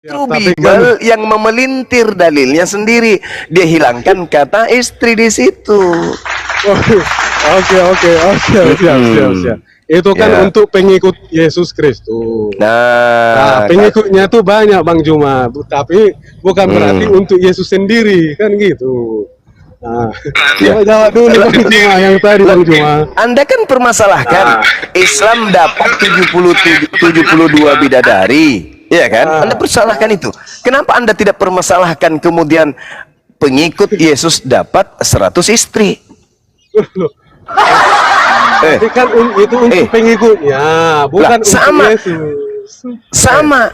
Ya, Itu tapi Bible yang memelintir dalilnya sendiri. Dia hilangkan kata istri di situ. Oke, siap. Itu kan Ya. untuk pengikut Yesus Kristus. Nah, Pengikutnya tuh banyak Bang Juma, tapi bukan berarti untuk Yesus sendiri, kan gitu. Nah, Ya. jawab dulu Bang Juma yang tadi Bang Juma. Anda kan permasalahkan Islam dapat 72 bidadari, ya kan? Anda persalahkan itu. Kenapa Anda tidak permasalahkan kemudian pengikut Yesus dapat 100 istri? Loh, tapi kan itu untuk pengikutnya, bukan untuk sama. Yesus. Sama.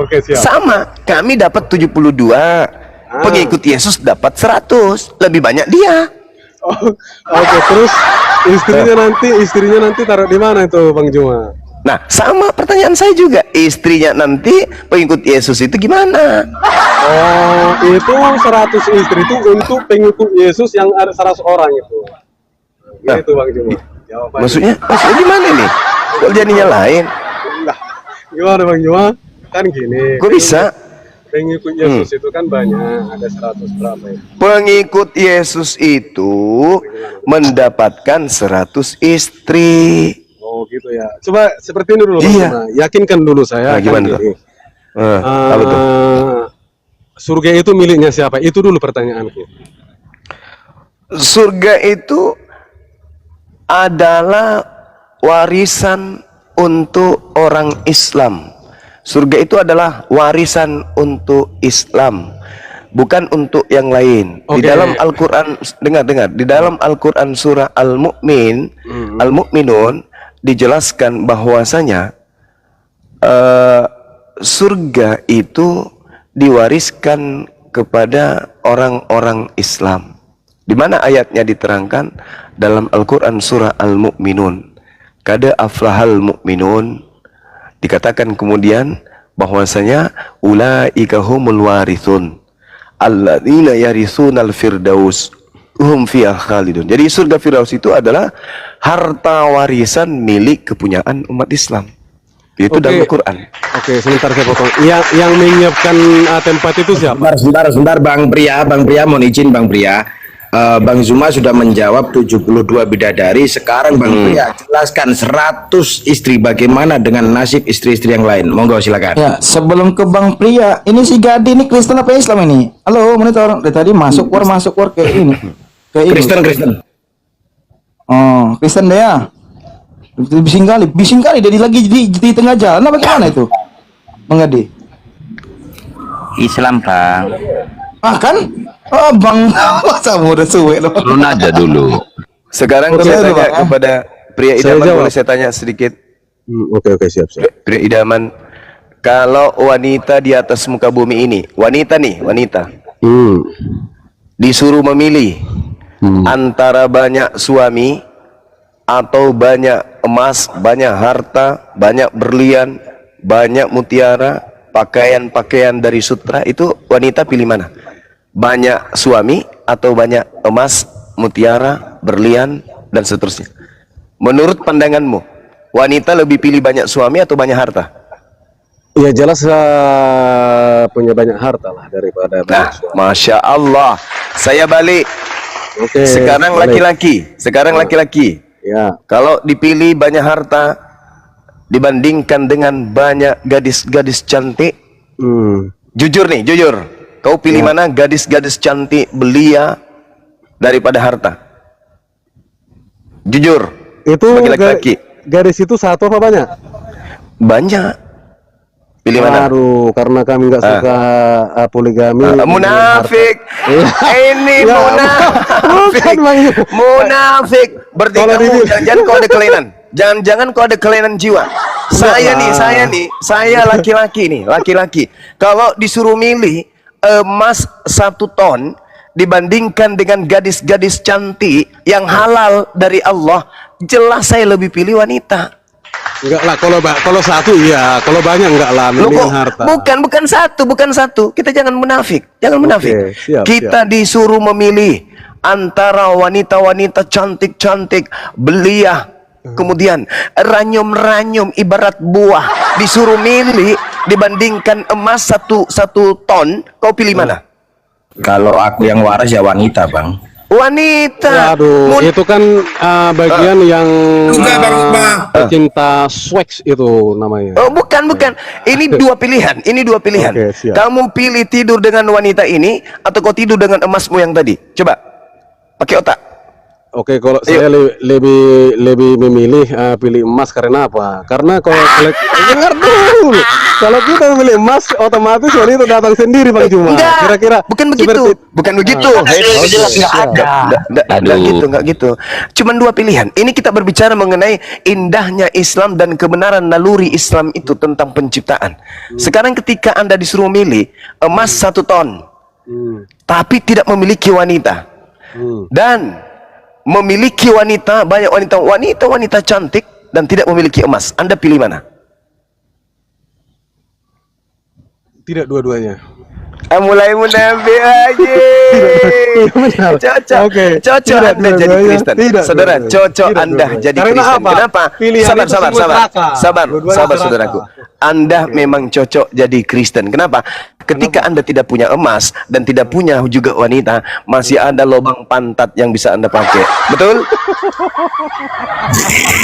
Oke, siap. Sama. Kami dapat 72. Pengikut Yesus dapat 100. Lebih banyak dia. Oke, terus istrinya nanti taruh di mana itu Bang Juma? Nah, sama pertanyaan saya juga. Istrinya nanti pengikut Yesus itu gimana? Oh, itu 100 istri itu untuk pengikut Yesus yang ada 100 orang itu. Nah, itu Bang Juma. Jawabannya. Maksudnya gimana nih? Kok jadinya lain? Nah, gimana Bang Juma? Kan gini. Kok bisa? Pengikut Yesus itu kan banyak, ada 100 berapa ya? Pengikut Yesus itu mendapatkan 100 istri. Oh gitu ya. Coba seperti ini dulu Bang Iya. Juma. Yakinkan dulu saya. Nah, gimana kan tuh? gini. Apa tuh? Surga itu miliknya siapa? Itu dulu pertanyaanku. Surga itu adalah warisan untuk orang Islam. Surga itu adalah warisan untuk Islam, bukan untuk yang lain. Di dalam Al-Quran, dengar, di dalam Al-Quran surah Al-Mu'minun dijelaskan bahwasanya surga itu diwariskan kepada orang-orang Islam. Di mana ayatnya diterangkan dalam Al-Quran surah Al-Mu'minun. Kada aflahal mu'minun. Dikatakan kemudian bahwasanya ulaika humul warithun alladzina yaritsunal firdaus hum fiha khalidun. Jadi surga Firdaus itu adalah harta warisan milik kepunyaan umat Islam. Itu dalam Al-Quran. Oke, sebentar saya potong. Yang menyiapkan tempat itu siapa? Sebentar Bang Pria mohon izin Bang Pria. Bang Zuma sudah menjawab 72 bidadari. Sekarang Bang Pria jelaskan 100 istri, bagaimana dengan nasib istri-istri yang lain. Monggo silakan. Ya, sebelum ke Bang Pria, ini si Gadi ini Kristen apa Islam ini? Halo, monitor. Dari tadi masuk keluar kayak ini. Kayak Kristen. Oh, Kristen deh ya. Bising kali dia lagi di tengah jalan apa gimana itu? Bang Gadi. Islam Bang. Ah kan? Oh Bang, masa udah suwe loh. Turun aja dulu. Sekarang saya tanya kepada pria idaman, boleh saya tanya sedikit? Oke, siap. Pria idaman, kalau wanita di atas muka bumi ini, wanita disuruh memilih antara banyak suami atau banyak emas, banyak harta, banyak berlian, banyak mutiara, pakaian-pakaian dari sutra, itu wanita pilih mana? Banyak suami atau banyak emas, mutiara, berlian, dan seterusnya? Menurut pandanganmu, wanita lebih pilih banyak suami atau banyak harta? Ya jelas punya banyak harta lah daripada banyak suami. Masya Allah. Saya balik. Oke, Sekarang laki-laki. Ya. Kalau dipilih banyak harta dibandingkan dengan banyak gadis-gadis cantik, jujur. Kau pilih mana, gadis-gadis cantik belia daripada harta? Jujur. Itu laki-laki. garis itu satu apa banyak? Banyak. Pilih mana? Aduh, karena kami nggak suka poligami. Munafik. Ini munafik. Berarti kamu jangan-jangan kau ada kelainan. Jangan-jangan kau ada kelainan jiwa. Saya laki-laki. Kalau disuruh milih emas 1 ton dibandingkan dengan gadis-gadis cantik yang halal dari Allah, jelas saya lebih pilih wanita. Enggak lah, kalau satu iya, kalau banyak enggak lah, mendingan harta. Bukan satu. Kita jangan munafik. Oke, siap, Kita disuruh memilih antara wanita-wanita cantik-cantik, belia, kemudian ranyum-ranyum ibarat buah. Disuruh milih dibandingkan emas satu ton, kau pilih mana? Kalau aku yang waras ya wanita, Bang. Wanita. Waduh, itu kan bagian yang pecinta swag itu namanya. Oh, bukan. Ini dua pilihan. Oke, siap. Kamu pilih tidur dengan wanita ini atau kau tidur dengan emasmu yang tadi? Coba. Pakai otak. Oke, kalau saya lebih memilih pilih emas karena apa? Karena kalau dengar dulu, kalau kita memilih emas, otomatis wanita datang sendiri, Bang Juma. Enggak, Kira-kira bukan begitu. Bukan begitu. Enggak gitu. Cuman dua pilihan. Ini kita berbicara mengenai indahnya Islam dan kebenaran naluri Islam itu tentang penciptaan. Sekarang ketika Anda disuruh milih emas 1 ton, tapi tidak memiliki wanita, dan memiliki banyak wanita cantik dan tidak memiliki emas, Anda pilih mana? Tidak dua-duanya. Mulai munafik lagi. Cocok. Oke. Cocok Tidak Anda jadi dua-duanya. Kristen. Tidak Saudara, dua-duanya. cocok Tidak Anda dua-duanya. jadi Karena Kristen. apa? Kenapa? Pilihan itu semua neraka. Sabar, Dua-duanya neraka. saudaraku. Anda memang cocok jadi Kristen. Kenapa? Ketika Anda tidak punya emas dan tidak punya juga wanita, masih ada lubang pantat yang bisa Anda pakai. Betul?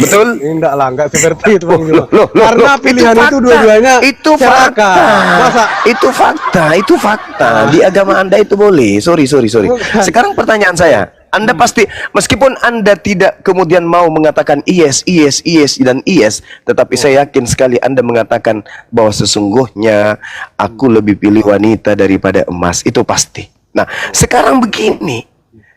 Betul? Enggak seperti itu, Bang Juma. Karena pilihan itu dua-duanya itu neraka. Masa itu fakta. Di agama Anda itu boleh. Sorry. Sekarang pertanyaan saya, Anda pasti, meskipun Anda tidak kemudian mau mengatakan yes, dan yes, tetapi saya yakin sekali Anda mengatakan bahwa sesungguhnya aku lebih pilih wanita daripada emas. Itu pasti. Nah, sekarang begini.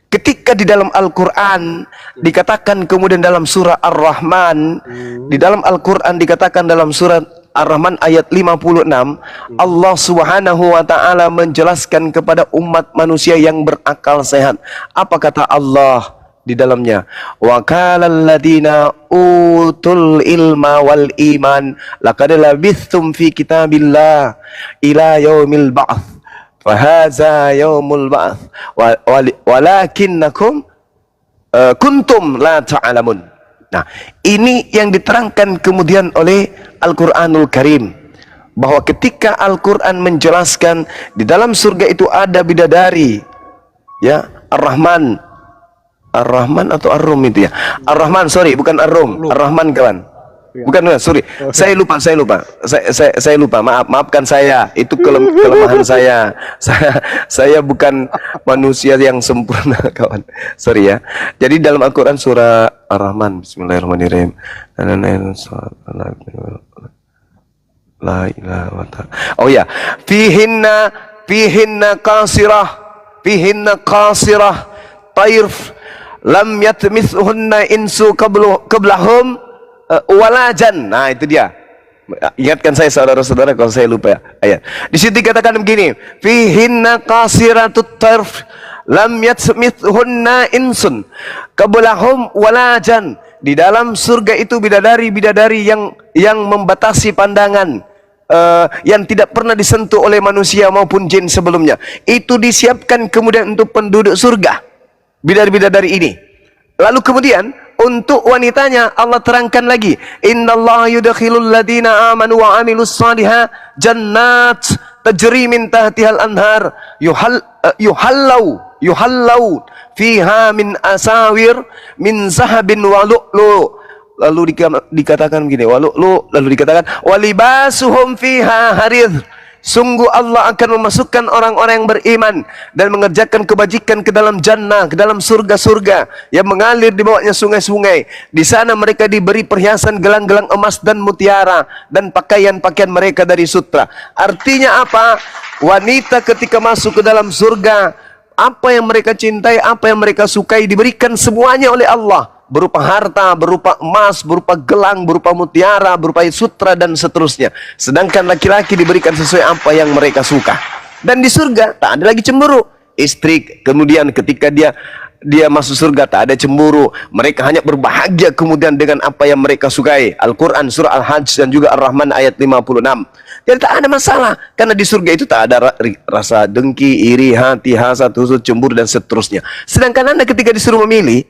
Ketika di dalam Al-Quran dikatakan kemudian dalam surah Ar-Rahman, di dalam Al-Quran dikatakan dalam surah Ar-Rahman ayat 56, Allah Subhanahu wa taala menjelaskan kepada umat manusia yang berakal sehat. Apa kata Allah di dalamnya? Wa qalal ladina utul ilma wal iman laqad labithtum fi kitabillah ila yaumil ba'ts. Fahaza yaumul ba'ts walakinnakum kuntum la ta'lamun. Nah, ini yang diterangkan kemudian oleh Al-Qur'anul Karim, bahwa ketika Al-Qur'an menjelaskan di dalam surga itu ada bidadari, ya, Ar-Rahman atau Ar-Rum itu ya. Ar-Rahman, sorry, bukan Ar-Rum. Ar-Rahman kawan. Bukan, sorry. Saya lupa. Saya lupa. Maafkan saya. Itu kelemahan saya. Saya bukan manusia yang sempurna, kawan. Sorry ya. Jadi dalam Al-Qur'an surah Ar-Rahman, bismillahirrahmanirrahim. La ilaha wa ta'ala. Oh ya, fihinna qasirah tairf lam yatmithunna insu qablahum walajan. Nah, itu dia. Ingatkan saya saudara-saudara kalau saya lupa ya, ayat. Di situ dikatakan begini, fihinna qasiratut tarf lam yatmithunna insun qablahum walajan. Di dalam surga itu bidadari yang membatasi pandangan, yang tidak pernah disentuh oleh manusia maupun jin sebelumnya. Itu disiapkan kemudian untuk penduduk surga, bidadari ini. Lalu kemudian untuk wanitanya Allah terangkan lagi, innallaha yudkhilul ladina amanu wa amilus salihah jannat tajri min tahtihal anhar yuhallau fiha min asawir min zahabin wa lu'lu. Lalu dikatakan begini, lalu dikatakan walibasuhum fiha harir. Sungguh Allah akan memasukkan orang-orang yang beriman dan mengerjakan kebajikan ke dalam jannah, ke dalam surga-surga yang mengalir di bawahnya sungai-sungai. Di sana mereka diberi perhiasan gelang-gelang emas dan mutiara dan pakaian-pakaian mereka dari sutra. Artinya apa? Wanita ketika masuk ke dalam surga, apa yang mereka cintai, apa yang mereka sukai diberikan semuanya oleh Allah. Berupa harta, berupa emas, berupa gelang, berupa mutiara, berupa sutra dan seterusnya. Sedangkan laki-laki diberikan sesuai apa yang mereka suka. Dan di surga tak ada lagi cemburu. Istri kemudian ketika dia masuk surga tak ada cemburu. Mereka hanya berbahagia kemudian dengan apa yang mereka sukai. Al-Quran surah Al-Hajj dan juga Ar-Rahman ayat 56. Jadi tak ada masalah, karena di surga itu tak ada rasa dengki, iri, hati, hasad, husud, cemburu dan seterusnya. Sedangkan Anda ketika disuruh memilih,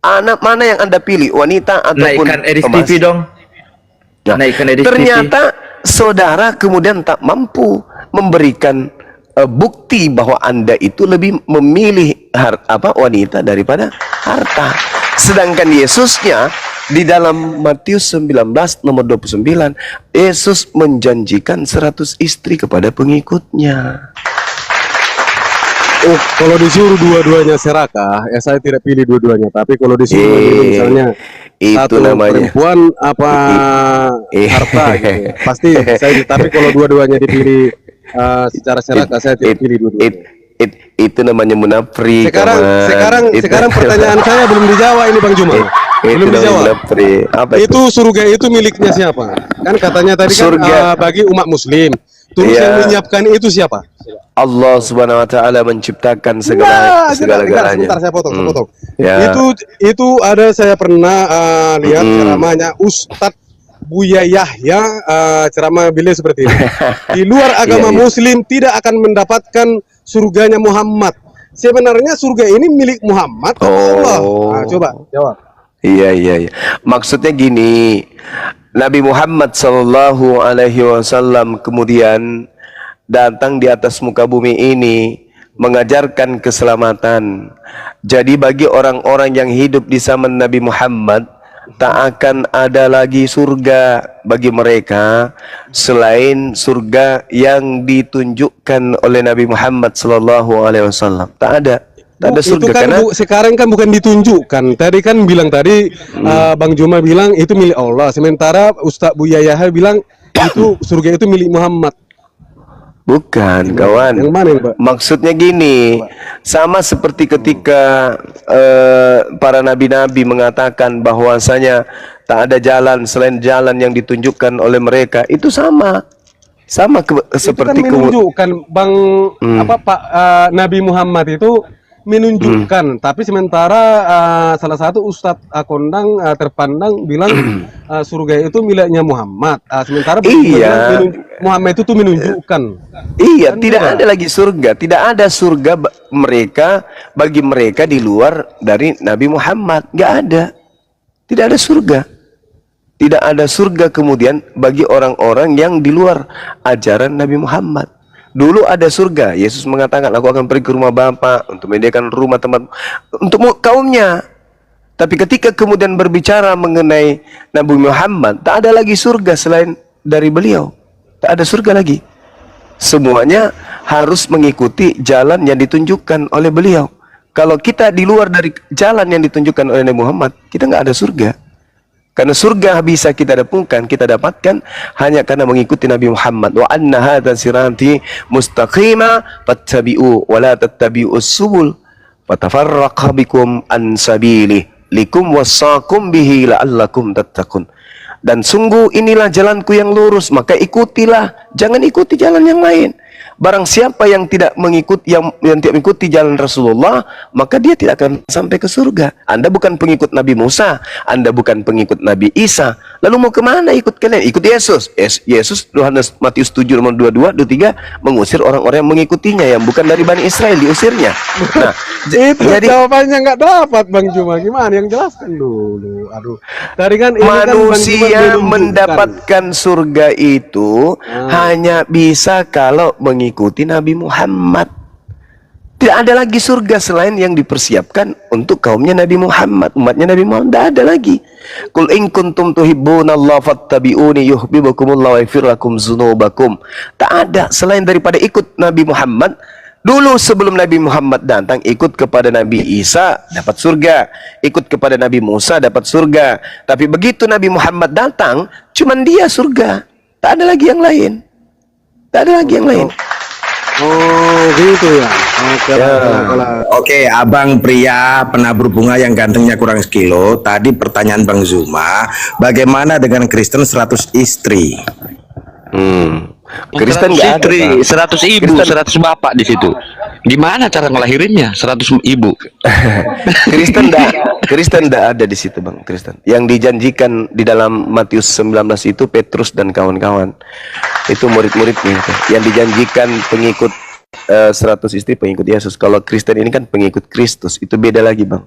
anak mana yang Anda pilih, wanita ataupun Naikkan edis emas? TV dong. Nah, Naikkan edis ternyata TV. saudara kemudian tak mampu memberikan bukti bahwa Anda itu lebih memilih wanita daripada harta. Sedangkan Yesusnya di dalam Matius 19 nomor 29, Yesus menjanjikan 100 istri kepada pengikutnya. Oh, kalau disuruh dua-duanya serakah, ya saya tidak pilih dua-duanya. Tapi kalau disuruh memilih misalnya itu satu namanya perempuan apa harta gitu, pasti saya. Tapi kalau dua-duanya dipilih secara serakah, saya tidak pilih dua-duanya. Itu namanya munafik. Sekarang pertanyaan saya belum dijawab ini Bang Juma. Belum dijawab. Itu surga itu miliknya siapa? Kan katanya tadi surga kan bagi umat muslim. Terus yang menyiapkan itu siapa? Allah Subhanahu wa taala menciptakan segala-galanya. Sebentar saya potong. Ya. Itu ada, saya pernah lihat ceramahnya Ustadz Buya Yahya, ceramah beliau seperti ini. Di luar agama muslim tidak akan mendapatkan surganya Muhammad. Sebenarnya surga ini milik Muhammad atau Allah? Nah, coba jawab. Iya. Maksudnya gini, Nabi Muhammad Sallallahu Alaihi Wasallam kemudian datang di atas muka bumi ini mengajarkan keselamatan. Jadi bagi orang-orang yang hidup di zaman Nabi Muhammad, tak akan ada lagi surga bagi mereka selain surga yang ditunjukkan oleh Nabi Muhammad Sallallahu Alaihi Wasallam. Tak ada surga. Itu kan karena sekarang kan bukan ditunjukkan. Tadi kan bilang Bang Juma bilang itu milik Allah. Sementara Ustadz Buya Yahya bilang itu surga itu milik Muhammad. Bukan, kawan. Yang mana, Pak? Maksudnya gini, sama seperti ketika para nabi-nabi mengatakan bahwasanya tak ada jalan selain jalan yang ditunjukkan oleh mereka. Itu sama seperti kan menunjukkan Bang Pak Nabi Muhammad itu menunjukkan, tapi sementara salah satu Ustadz Kondang terpandang bilang surga itu miliknya Muhammad. Sementara Muhammad itu menunjukkan. Iya, kan tidak ada lagi surga, tidak ada surga bagi mereka di luar dari Nabi Muhammad, nggak ada, tidak ada surga. Tidak ada surga kemudian bagi orang-orang yang di luar ajaran Nabi Muhammad. Dulu ada surga, Yesus mengatakan, aku akan pergi ke rumah Bapa untuk menyediakan rumah tempat untuk kaumnya. Tapi ketika kemudian berbicara mengenai Nabi Muhammad, tak ada lagi surga selain dari beliau. Tak ada surga lagi. Semuanya harus mengikuti jalan yang ditunjukkan oleh beliau. Kalau kita di luar dari jalan yang ditunjukkan oleh Nabi Muhammad, kita nggak ada surga. Karena surga bisa kita dapatkan hanya karena mengikuti Nabi Muhammad. Wa anna hadza sirati mustaqima fattabi'u wa la tattabi'us subul fatafarraqa bikum an sabili likum wasaqum bihi la'allakum tattaqun. Dan sungguh inilah jalanku yang lurus, maka ikutilah, jangan ikuti jalan yang lain. Barang siapa yang tidak mengikuti jalan Rasulullah, maka dia tidak akan sampai ke surga. Anda bukan pengikut Nabi Musa, Anda bukan pengikut Nabi Isa. Lalu mau kemana ikut kalian? Ikut Yesus. Yesus, Matius 7 nomor 22, 23 mengusir orang-orang yang mengikutinya yang bukan dari Bani Israel, diusirnya. Nah, itu jadi jawabannya nggak dapat Bang Juma. Gimana yang jelaskan dulu? Aduh. Tadi kan manusia mendapatkan surga itu hanya bisa kalau mengikuti Nabi Muhammad. Tidak ada lagi surga selain yang dipersiapkan untuk kaumnya Nabi Muhammad, umatnya Nabi Muhammad. Tidak ada lagi. Qul in kuntum tuhibbunallaha fattabi'uni yuhibbukumullahu wa yaghfir lakum dzunubakum. Tak ada selain daripada ikut Nabi Muhammad. Dulu sebelum Nabi Muhammad datang, ikut kepada Nabi Isa dapat surga, ikut kepada Nabi Musa dapat surga. Tapi begitu Nabi Muhammad datang, cuman dia surga. Tak ada lagi yang lain. Tak ada lagi yang lain. Oh gitu ya. Oke, Abang pria penabur bunga yang gantengnya kurang sekilo. Tadi pertanyaan Bang Zuma, bagaimana dengan Kristen 100 istri? Kristen nggak ada, 100 ibu, 100 bapak di situ. Gimana cara ngelahirinnya? 100 ibu. Kristen nggak ada di situ, Bang. Kristen. Yang dijanjikan di dalam Matius 19 itu Petrus dan kawan-kawan. Itu murid-muridnya itu. Yang dijanjikan pengikut 100 istri pengikut Yesus. Kalau Kristen ini kan pengikut Kristus, itu beda lagi, Bang.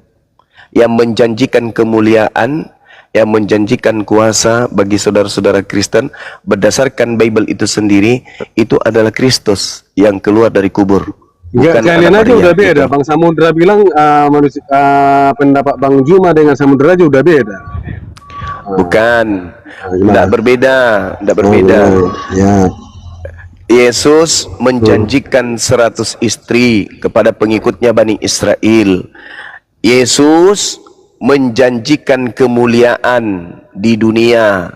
Yang menjanjikan kemuliaan, yang menjanjikan kuasa bagi saudara-saudara Kristen berdasarkan Bible itu sendiri, itu adalah Kristus yang keluar dari kubur. Bukan Kalian anak aja Maria, udah beda. gitu. Bang Samudra bilang pendapat Bang Juma dengan Samudra aja udah beda. Bukan, gimana? tidak berbeda, tidak berbeda. Ya. Yesus menjanjikan 100 istri kepada pengikutnya Bani Israel. Yesus menjanjikan kemuliaan di dunia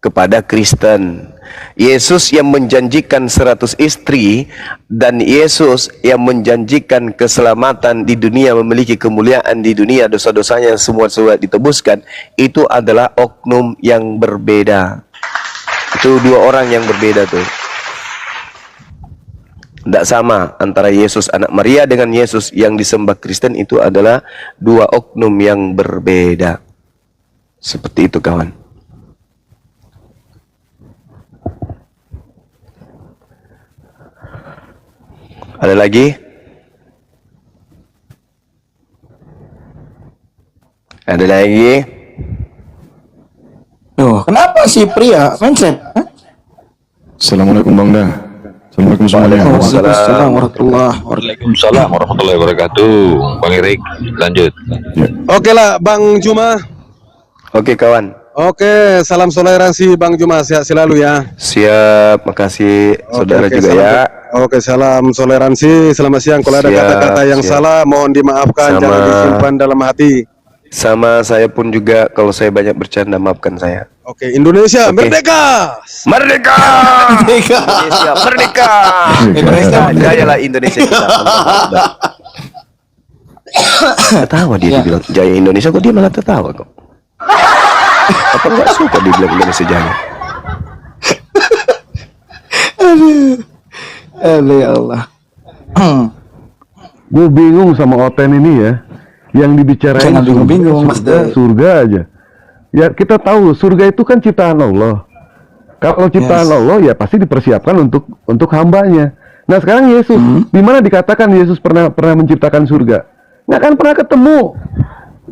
kepada Kristen. Yesus yang menjanjikan 100 istri dan Yesus yang menjanjikan keselamatan di dunia, memiliki kemuliaan di dunia, dosa-dosanya semua sudah ditebuskan, itu adalah oknum yang berbeda. Itu dua orang yang berbeda tuh. Tidak sama antara Yesus anak Maria dengan Yesus yang disembah Kristen, itu adalah dua oknum yang berbeda. Seperti itu kawan. Ada lagi? Ada lagi? Loh, kenapa si pria mindset? Hah? Assalamualaikum Bang Da. Assalamualaikum semuanya. Waalaikumsalam warahmatullahi wabarakatuh. Waalaikumsalam warahmatullahi wabarakatuh. Bang Erik, lanjut. Oke lah Bang Juma. Oke kawan. Oke, salam toleransi Bang Juma, sehat selalu ya. Siap, makasih saudara Oke, juga salam, ya. Oke, salam toleransi. Selamat siang. Kalau ada Siap, kata-kata yang siap. salah, mohon dimaafkan, jangan disimpan dalam hati. Sama saya pun juga, kalau saya banyak bercanda, maafkan saya. Oke, Indonesia Oke. merdeka. Merdeka! Indonesia merdeka! Indonesia merdeka. Jayalah Indonesia kita. Tertawa dia, dibilang jaya Indonesia, kok dia malah tertawa kok. Apa nggak suka dibilang Indonesia jaya? Aduh ya Allah. Gue bingung sama Oten ini ya. Yang dibicarain Jangan bingung-bingung, Mas surga, De. surga aja. Ya kita tahu surga itu kan ciptaan Allah. Kalau ciptaan Yes. Allah ya pasti dipersiapkan untuk hambanya. Nah sekarang Yesus, di mana dikatakan Yesus pernah menciptakan surga? Nggak kan pernah ketemu.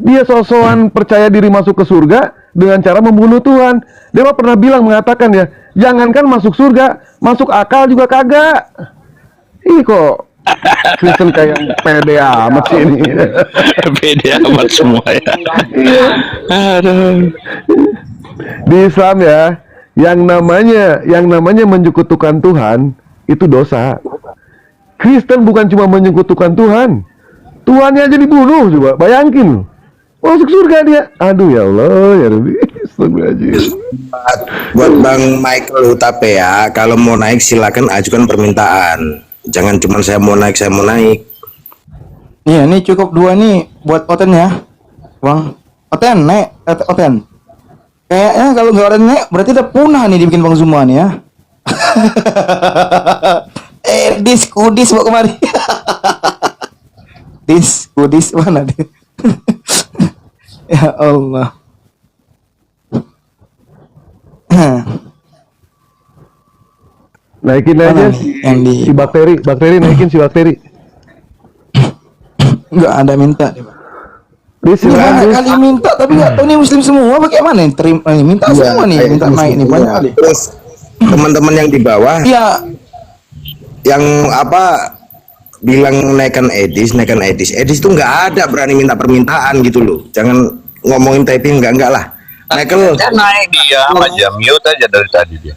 Dia sosokan percaya diri masuk ke surga dengan cara membunuh Tuhan. Dia mah pernah mengatakan ya, jangankan masuk surga, masuk akal juga kagak. Ih kok Kristen kayak pede amat sih ini. Beda amat semua ya. Aduh. Di Islam ya, yang namanya menyekutukan Tuhan itu dosa. Kristen bukan cuma menyekutukan Tuhan, Tuhannya aja dibunuh, coba bayangin. Masuk surga dia. Aduh ya Allah, ya Rabbi. Astagfirullahaladzim. Buat Bang Michael Hutapea, kalau mau naik silakan ajukan permintaan. Jangan cuma saya mau naik. Iya, ini cukup dua nih buat Oten ya. Bang Oten naik, Oten. Kayaknya kalau nggak Oten naik berarti udah punah nih dibikin Bang Zuma nih ya. Kudis bawa kemari. Kudis mana dia? Ya Allah. Naikin Mana aja nih yang di- si bakteri naikin si bakteri. Nggak ada minta. Dia Ini silakan banyak terus. kali minta tapi nggak tahu nih muslim semua bagaimana nih terima nih minta semua nih minta naik nih banyak kali. Terus teman-teman yang di bawah Iya, yang bilang naikkan edis itu nggak ada berani minta permintaan gitu loh. Jangan ngomongin typing enggak lah. Michael Dia naik diam aja, mute aja dari tadi dia.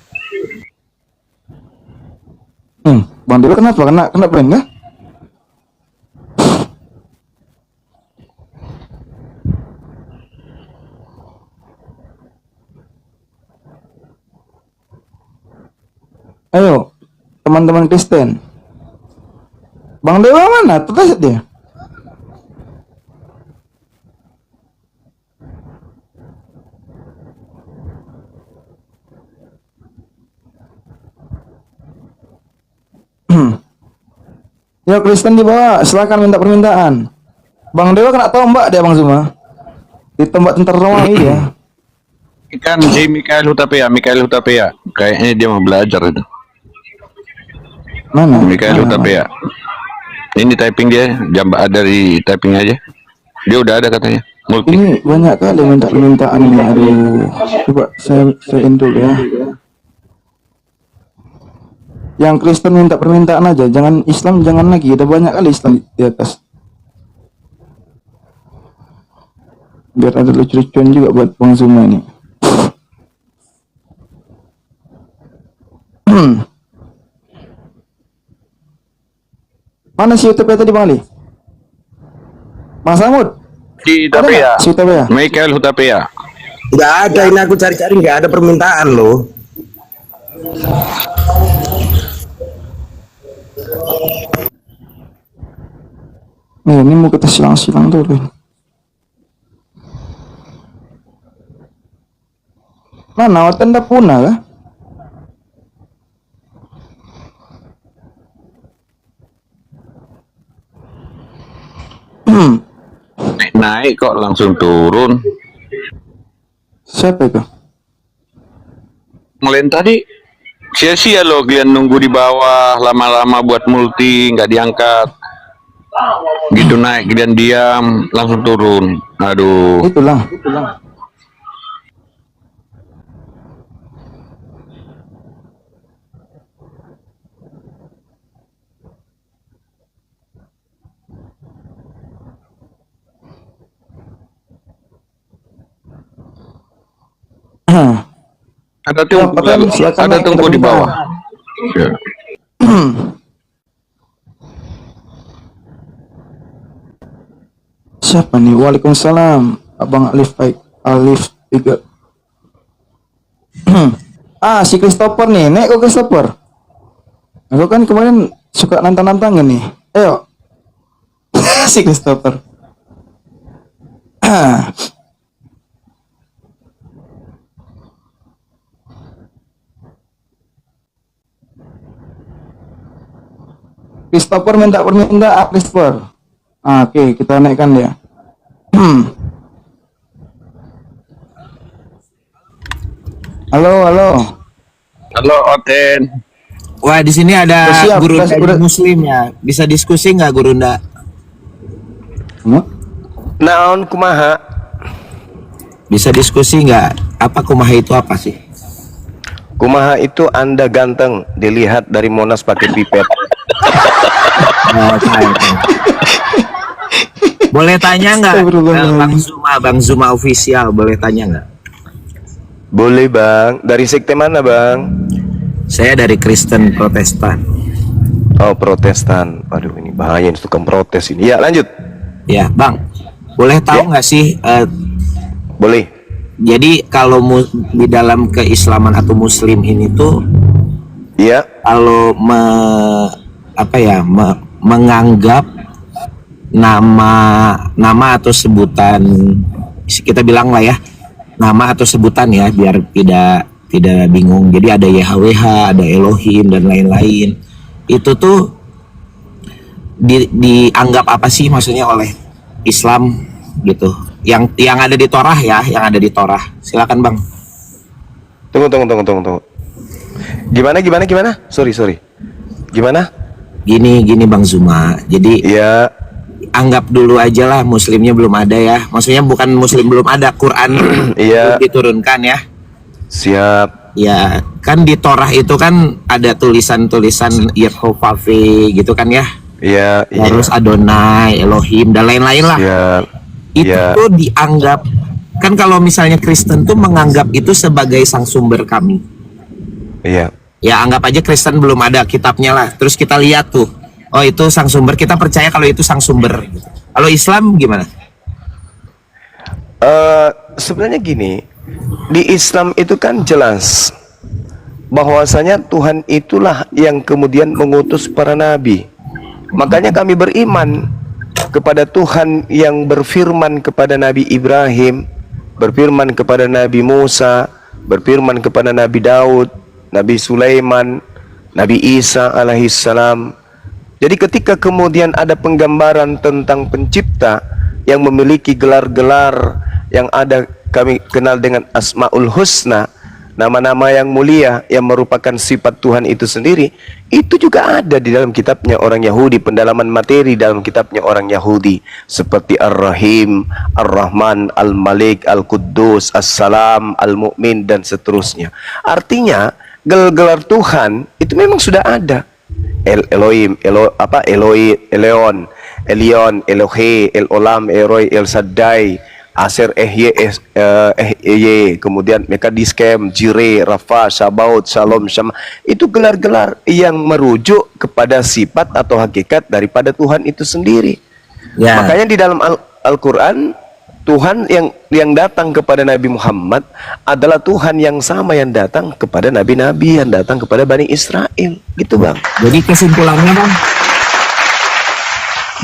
Bang Dewa kenapa? Kena brand kah? Ayo, teman-teman Kristen. Bang Dewa mana? Terus dia. Ya Kristen di bawah, silakan minta permintaan. Bang Dewa kena tombak dia Bang Zuma. Ditembak tentara Romawi dia. Kan si Mikael Hutapea. Kayaknya dia mau belajar itu. Mana? Mikael Mana? Hutapea. Ini typing dia, dari typing aja. Dia udah ada katanya. Multi. Ini banyak kali minta-mintaan ini. Aduh, coba saya intro ya. Yang Kristen minta permintaan aja, jangan Islam, jangan lagi. Udah banyak kali Islam di atas. Biar ada lucu-lucuan juga buat Bang Zuma ini. Mana si YouTube tadi Bang Ali? Mas Samud? Di Ada Hutapea. nggak si YouTube ya? Michael Hutapea. Nggak ada, ini aku cari-cari nggak ada permintaan loh. Nih, ini mau kita silang-silang dulu. Mana tenda punah kah? Naik kok langsung turun. Siapa itu? Ngelain tadi sia-sia loh kalian nunggu di bawah lama-lama buat multi nggak diangkat. Gitu naik kalian diam langsung turun. Aduh. Itulah. Ada tungku Oten, lalu. silakan Ada naik, tungku kita di bawah. Ya. Siapa nih? Waalaikumsalam. Abang Alif baik. Alif 3. Si Christopher nih. Nek kok Christopher? Aku kan kemarin suka nantang-nantangin nih. Ayo. Si Christopher. Christopher minta permintaan Christopher. Oke, kita naikkan dia. Halo. Halo Oten. Wah, di sini ada Udah siap, guru udah- muslim ya. Bisa diskusi nggak guru ndak? Naon kumaha? Bisa diskusi nggak? Apa kumaha itu apa sih? Kumaha itu Anda ganteng dilihat dari Monas pakai pipet. Oh, tahu. Boleh tanya nggak? Astagfirullahaladzim. Bang Zuma official, boleh tanya nggak? Boleh bang. Dari sekte mana bang? Saya dari Kristen Protestan. Oh Protestan. Waduh ini bahaya ini tukang protes ini. Ya lanjut. Ya, Bang. Boleh tahu nggak sih? Boleh. Jadi kalau di dalam keislaman atau Muslim ini tuh, Iya. kalau menganggap nama atau sebutan, kita bilang lah ya, nama atau sebutan ya, biar tidak bingung. Jadi ada YHWH, ada Elohim dan lain-lain. Itu tuh dianggap apa sih maksudnya oleh Islam gitu? Yang ada di Torah ya, yang ada di Torah. Silakan Bang. Tunggu. Gimana? Sorry. Gimana? Gini Bang Zuma. Jadi Ya. anggap dulu aja lah Muslimnya belum ada ya. Maksudnya bukan Muslim belum ada, Quran Iya. belum diturunkan ya. Siap. Ya kan di Torah itu kan ada tulisan-tulisan Yehovah gitu kan ya. Iya. Terus Adonai, Elohim dan lain-lain lah. Siap. Itu Iya. tuh dianggap, kan kalau misalnya Kristen tuh menganggap itu sebagai sang sumber kami. Iya. Ya anggap aja Kristen belum ada kitabnya lah. Terus kita lihat tuh, oh itu sang sumber, kita percaya kalau itu sang sumber. Kalau Islam gimana? Sebenarnya gini, di Islam itu kan jelas bahwasanya Tuhan itulah yang kemudian mengutus para nabi. Makanya kami beriman kepada Tuhan yang berfirman kepada Nabi Ibrahim, berfirman kepada Nabi Musa, berfirman kepada Nabi Daud, Nabi Sulaiman, Nabi Isa alaihissalam. Jadi ketika kemudian ada penggambaran tentang pencipta yang memiliki gelar-gelar yang ada kami kenal dengan Asmaul Husna, nama-nama yang mulia yang merupakan sifat Tuhan itu sendiri, itu juga ada di dalam kitabnya orang Yahudi, pendalaman materi dalam kitabnya orang Yahudi, seperti Ar-Rahim, Ar-Rahman, Al-Malik, Al-Quddus, As-Salam, Al-Mu'min, dan seterusnya. Artinya gelar-gelar Tuhan itu memang sudah ada. Elohim, Eloi, Eleon, Elion, Elohe, El Olam, Eroi, El Shaddai, Aser, kemudian Mekadiskem, Jire, Rafa, Sabaut, Shalom, Syama. Itu gelar-gelar yang merujuk kepada sifat atau hakikat daripada Tuhan itu sendiri. Ya. Makanya di dalam Al-Quran, Tuhan yang datang kepada Nabi Muhammad adalah Tuhan yang sama yang datang kepada nabi-nabi, yang datang kepada Bani Israel, gitu Bang. Jadi kesimpulannya Bang,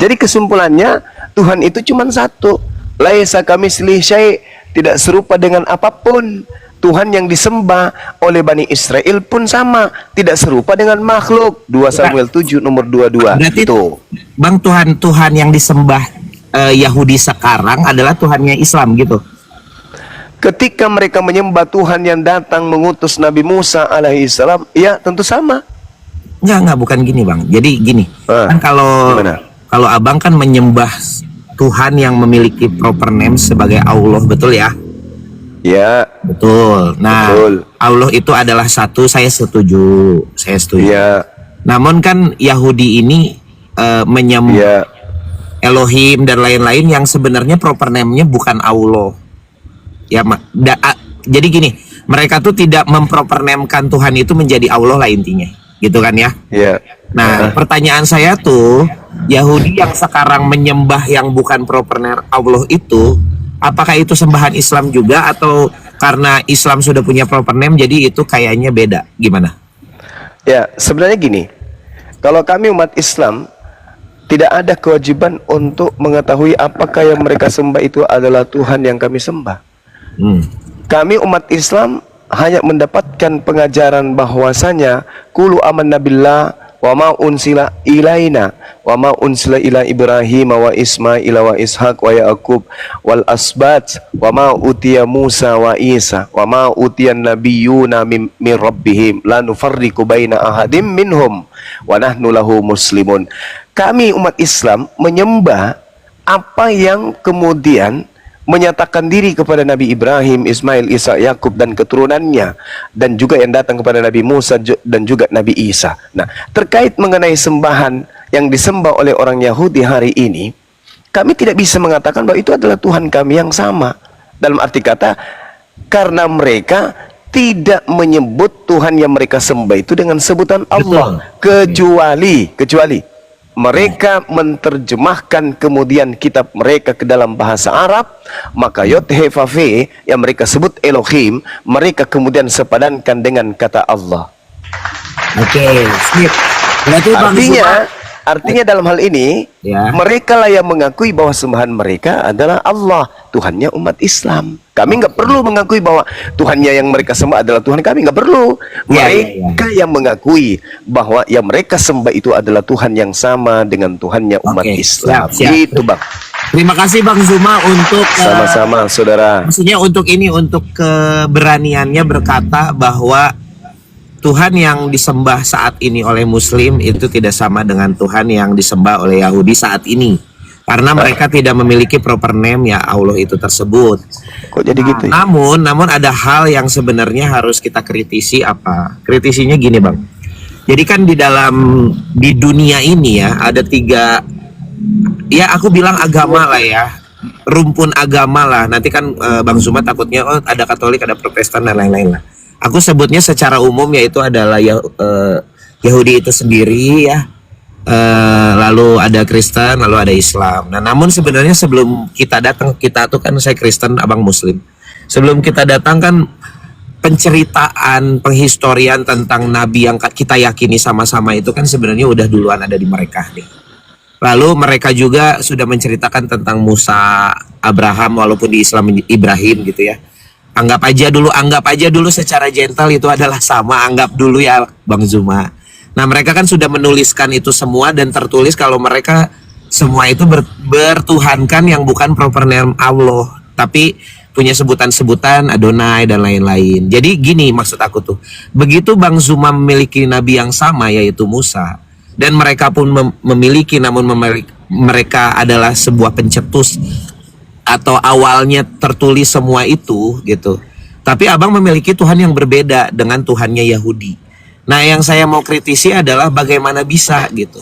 Jadi kesimpulannya Tuhan itu cuma satu. Laisa kamitslihi syai', tidak serupa dengan apapun. Tuhan yang disembah oleh Bani Israel pun sama, tidak serupa dengan makhluk. 2 Samuel 7 nomor 22. berarti Tuh. Bang, Tuhan yang disembah Yahudi sekarang adalah Tuhannya Islam gitu. Ketika mereka menyembah Tuhan yang datang mengutus Nabi Musa alaihissalam, ya tentu sama. Enggak, bukan gini Bang. Jadi gini, kan Gimana? kalau Abang kan menyembah Tuhan yang memiliki proper name sebagai Allah, betul ya? Ya, Betul. Nah, betul. Allah itu adalah satu, saya setuju. Ya, Namun kan Yahudi ini menyembah ya. Elohim dan lain-lain yang sebenarnya proper name-nya bukan Allah. Ya, jadi gini, mereka tuh tidak memproper name-kan Tuhan itu menjadi Allah lah intinya. Gitu kan ya? Ya. Nah, pertanyaan saya tuh, Yahudi yang sekarang menyembah yang bukan proper name Allah itu, apakah itu sembahan Islam juga atau karena Islam sudah punya proper name jadi itu kayaknya beda? Gimana? Ya, sebenarnya gini. Kalau kami umat Islam tidak ada kewajiban untuk mengetahui apakah yang mereka sembah itu adalah Tuhan yang kami sembah. Kami umat Islam hanya mendapatkan pengajaran bahwasanya qulu amanna billah wa ma unsila ilaina wa ma unsila ila Ibrahim wa Ismail wa Ishaq wa Yaqub wal asbat wa ma utiya Musa wa Isa wa ma utiyan nabiyyuna min rabbihim la nufarriqu baina ahadim minhum wa nahnu lahu muslimun. Kami umat Islam menyembah apa yang kemudian menyatakan diri kepada Nabi Ibrahim, Ismail, Isa, Yakub dan keturunannya, dan juga yang datang kepada Nabi Musa dan juga Nabi Isa. Nah, terkait mengenai sembahan yang disembah oleh orang Yahudi hari ini, kami tidak bisa mengatakan bahwa itu adalah Tuhan kami yang sama. Dalam arti kata, karena mereka tidak menyebut Tuhan yang mereka sembah itu dengan sebutan Allah, kecuali mereka menerjemahkan kemudian kitab mereka ke dalam bahasa Arab, maka Yod-He-Vav-He yang mereka sebut Elohim, mereka kemudian sepadankan dengan kata Allah. Oke, sip. Berarti Bang Artinya dalam hal ini, ya, mereka lah yang mengakui bahwa sembahan mereka adalah Allah, Tuhannya umat Islam. Kami nggak perlu mengakui bahwa Tuhannya yang mereka sembah adalah Tuhan kami, nggak perlu. Mereka yang mengakui bahwa yang mereka sembah itu adalah Tuhan yang sama dengan Tuhannya umat Islam. Siap. Itu Bang. Terima kasih Bang Zuma untuk Sama-sama saudara. maksudnya untuk keberaniannya berkata bahwa Tuhan yang disembah saat ini oleh Muslim itu tidak sama dengan Tuhan yang disembah oleh Yahudi saat ini. Karena mereka tidak memiliki proper name ya Allah itu tersebut. Kok jadi gitu ya? Namun ada hal yang sebenarnya harus kita kritisi apa? Kritisinya gini Bang. Jadi kan di dunia ini ya ada 3, ya aku bilang agama lah ya. Rumpun agama lah. Nanti kan Bang Zuma takutnya ada Katolik, ada Protestan dan lain-lain lah. Aku sebutnya secara umum yaitu adalah Yahudi itu sendiri ya, lalu ada Kristen, lalu ada Islam. Nah, namun sebenarnya sebelum kita datang, kita tuh kan saya Kristen, Abang Muslim. Sebelum kita datang kan penceritaan, penghistorian tentang Nabi yang kita yakini sama-sama itu kan sebenarnya udah duluan ada di mereka nih. Lalu mereka juga sudah menceritakan tentang Musa, Abraham, walaupun di Islam Ibrahim gitu ya. Anggap aja dulu secara gentle itu adalah sama, anggap dulu ya Bang Zuma. Nah mereka kan sudah menuliskan itu semua dan tertulis kalau mereka semua itu bertuhankan yang bukan proper name Allah, tapi punya sebutan-sebutan Adonai dan lain-lain. Jadi gini maksud aku tuh, begitu Bang Zuma memiliki nabi yang sama yaitu Musa, dan mereka pun memiliki, namun mereka adalah sebuah pencetus atau awalnya tertulis semua itu gitu. Tapi abang memiliki Tuhan yang berbeda dengan Tuhannya Yahudi. Nah, yang saya mau kritisi adalah bagaimana bisa gitu.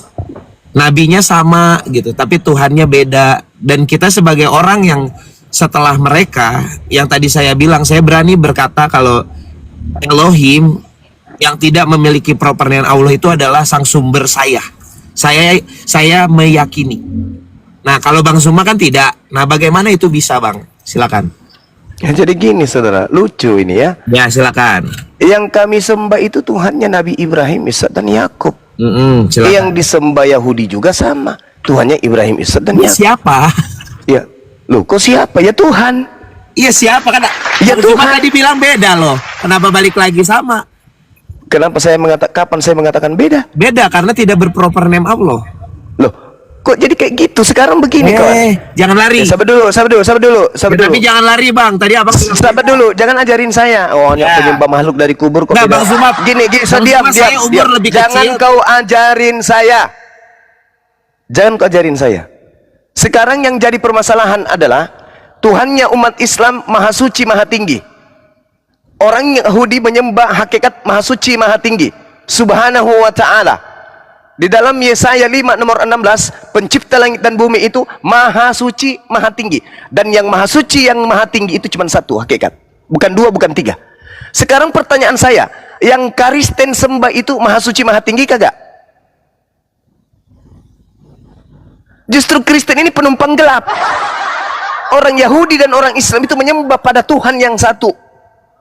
Nabinya sama gitu, tapi Tuhannya beda. Dan kita sebagai orang yang setelah mereka, yang tadi saya bilang, saya berani berkata kalau Elohim yang tidak memiliki proper dengan Allah itu adalah sang sumber saya. Saya meyakini. Nah, kalau Bang Zuma kan tidak. Nah, bagaimana itu bisa, Bang? Silakan. Ya, jadi gini saudara, lucu ini ya. Ya, silakan. Yang kami sembah itu Tuhannya Nabi Ibrahim, Ishak dan Yakub. Silakan. Yang disembah Yahudi juga sama, Tuhannya Ibrahim, Ishak dan Yakub. Siapa? Ya, loh kok siapa? Ya Tuhan. Iya, siapa kan? Ya Bang Zuma Tuhan. tadi bilang beda loh. Kenapa balik lagi sama? Kenapa kapan saya mengatakan beda? Beda karena tidak berproper name Allah. Loh, kok jadi kayak gitu? Sekarang begini kawan. Jangan lari. Sabar dulu. Tapi jangan lari, Bang. Tadi abang bilang Sabar dulu, jangan ajarin saya. Oh, Ya. penyembah makhluk dari kubur kok Nggak, beda. Bang Zuma. Gini, Bang diam, Zuma, saya umur diam. lebih Jangan kecil. kau ajarin saya. Jangan kau ajarin saya. Sekarang yang jadi permasalahan adalah Tuhannya umat Islam Maha Suci, Maha Tinggi. Orang Yahudi menyembah hakikat Maha Suci, Maha Tinggi, Subhanahu wa Ta'ala. Di dalam Yesaya 5 nomor 16, pencipta langit dan bumi itu Maha Suci, Maha Tinggi. Dan yang Maha Suci, yang Maha Tinggi itu cuma satu hakikat, bukan dua, bukan tiga. Sekarang pertanyaan saya, yang Kristen sembah itu Maha Suci, Maha Tinggi kagak? Justru Kristen ini penumpang gelap. Orang Yahudi dan orang Islam itu menyembah pada Tuhan yang satu,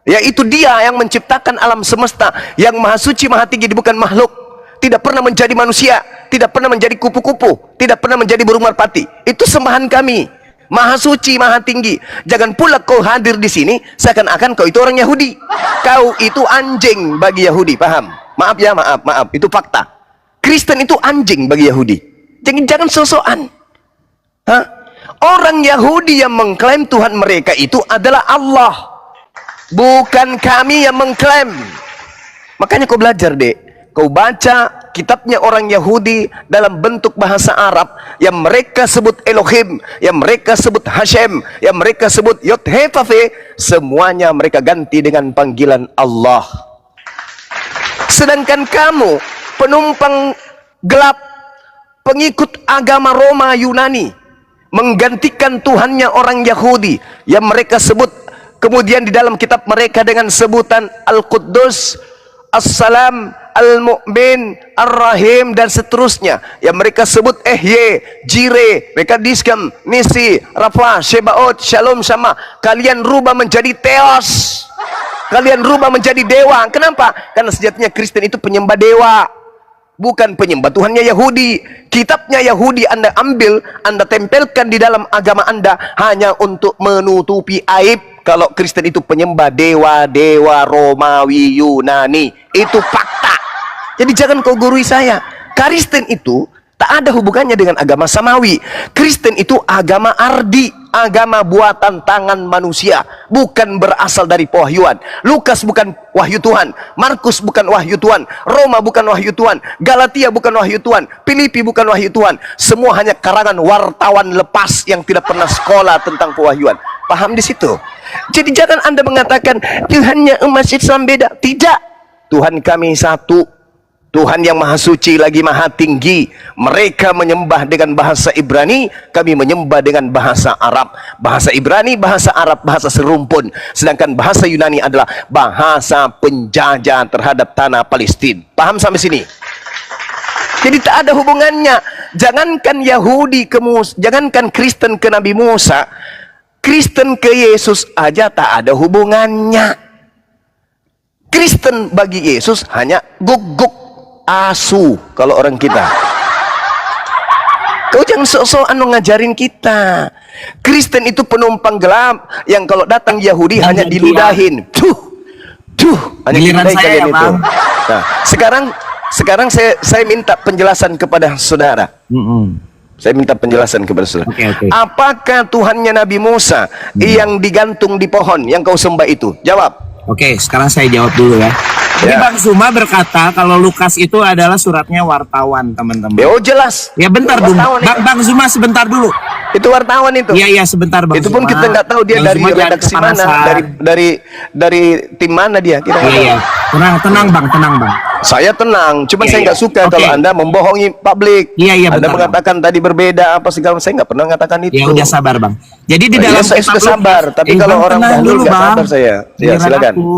yaitu Dia yang menciptakan alam semesta, yang Maha Suci, Maha Tinggi, bukan makhluk. Tidak pernah menjadi manusia, tidak pernah menjadi kupu-kupu, tidak pernah menjadi burung merpati. Itu sembahan kami. Maha Suci, Maha Tinggi. Jangan pula kau hadir di sini seakan-akan kau itu orang Yahudi. Kau itu anjing bagi Yahudi, paham? Maaf ya, maaf. Itu fakta. Kristen itu anjing bagi Yahudi. Jangan sosokan. Hah? Orang Yahudi yang mengklaim Tuhan mereka itu adalah Allah, bukan kami yang mengklaim. Makanya kau belajar, Dek. Kau baca kitabnya orang Yahudi dalam bentuk bahasa Arab yang mereka sebut Elohim, yang mereka sebut Hashem, yang mereka sebut Yod-He-Vav-He, semuanya mereka ganti dengan panggilan Allah. Sedangkan kamu penumpang gelap, pengikut agama Roma Yunani, menggantikan Tuhannya orang Yahudi yang mereka sebut kemudian di dalam kitab mereka dengan sebutan Al-Quddus, As-Salam, Al-Mu'min, Ar-Rahim, dan seterusnya yang mereka sebut Ehye, Jire, mereka Diskam, Nisi, Rafa, Shebaot, Shalom, Sama. Kalian rubah menjadi Theos, kalian rubah menjadi dewa. Kenapa? Karena sejatinya Kristen itu penyembah dewa, bukan penyembah Tuhannya Yahudi. Kitabnya Yahudi Anda ambil, Anda tempelkan di dalam agama Anda hanya untuk menutupi aib kalau Kristen itu penyembah dewa-dewa Romawi Yunani. Itu fakta. Jadi jangan kau gurui saya. Kristen itu tak ada hubungannya dengan agama samawi. Kristen itu agama ardi, agama buatan tangan manusia, bukan berasal dari pewahyuan. Lukas bukan wahyu Tuhan, Markus bukan wahyu Tuhan, Roma bukan wahyu Tuhan, Galatia bukan wahyu Tuhan, Filipi bukan wahyu Tuhan. Semua hanya karangan wartawan lepas yang tidak pernah sekolah tentang pewahyuan. Paham di situ? Jadi jangan Anda mengatakan Tuhannya umat Islam beda. Tidak. Tuhan kami satu. Tuhan yang Maha Suci lagi Maha Tinggi. Mereka menyembah dengan bahasa Ibrani, kami menyembah dengan bahasa Arab. Bahasa Ibrani, bahasa Arab, bahasa serumpun. Sedangkan bahasa Yunani adalah bahasa penjajah terhadap tanah Palestina. Paham sampai sini? Jadi tak ada hubungannya. Jangankan Yahudi ke Musa, jangankan Kristen ke Nabi Musa, Kristen ke Yesus aja tak ada hubungannya. Kristen bagi Yesus hanya guguk asu kalau orang kita. Kau jangan sok-sokan ngajarin kita. Kristen itu penumpang gelap yang kalau datang Yahudi hanya diludahin. Hanya Giliran diludahin saya kalian ya, itu. Bang. Nah, sekarang saya minta penjelasan kepada saudara. Saya minta penjelasan kepada saudara. Oke. Apakah Tuhannya Nabi Musa yang digantung di pohon yang kau sembah itu? Jawab. Oke, sekarang saya jawab dulu ya. Jadi Ya. Bang Zuma berkata kalau Lukas itu adalah suratnya wartawan, teman-teman. Oh jelas. Ya bentar dulu. Wartawan itu. Bang Zuma sebentar dulu. Itu wartawan itu. Iya sebentar Bang Itu pun Zuma. kita nggak tahu dia Bang dari Zuma jangan redaksi mana, kepanasan. dari tim mana dia. Kita nggak Iya. tahu. Tenang Bang. Saya tenang, cuma Iya, saya nggak iya. suka Oke. kalau Anda membohongi publik. Iya, Anda bentar, mengatakan tadi berbeda apa segala, saya nggak pernah mengatakan itu. Ya udah sabar Bang. Jadi di dalam Iya, saya kitab sudah sabar, Lukas- tapi kalau Bang, orang tenang dahulu nggak Bang. sabar saya. Ya Giliran silakan. aku.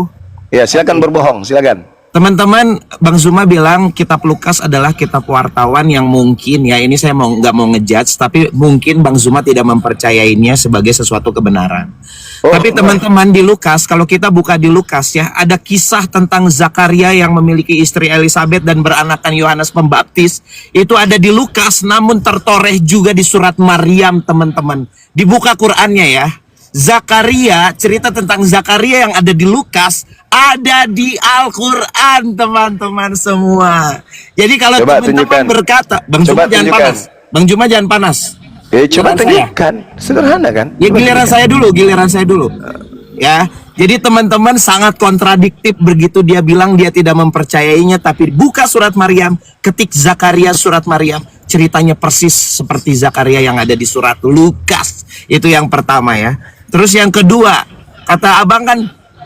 Ya silakan berbohong, silakan. Teman-teman, Bang Zuma bilang kitab Lukas adalah kitab wartawan yang mungkin ya ini saya nggak mau ngejudge, tapi mungkin Bang Zuma tidak mempercayainya sebagai sesuatu kebenaran. Oh, Tapi teman-teman di Lukas, kalau kita buka di Lukas ya, ada kisah tentang Zakaria yang memiliki istri Elizabeth dan beranakan Yohanes Pembaptis. Itu ada di Lukas, namun tertoreh juga di surat Maryam, teman-teman. Dibuka Qur'annya ya. Zakaria, cerita tentang Zakaria yang ada di Lukas ada di Al-Quran, teman-teman semua. Jadi kalau Coba teman-teman tunjukkan. berkata, Bang Coba Zuma jangan tunjukkan. panas. Bang Zuma jangan panas. Coba Giliran saya. tunjukkan, sederhana kan? Ya Coba giliran tunjukkan. giliran saya dulu. Ya. Jadi teman-teman sangat kontradiktif begitu dia bilang dia tidak mempercayainya, tapi buka surat Maryam, ketik Zakaria surat Maryam, ceritanya persis seperti Zakaria yang ada di surat Lukas. Itu yang pertama ya. Terus yang kedua, kata Abang kan,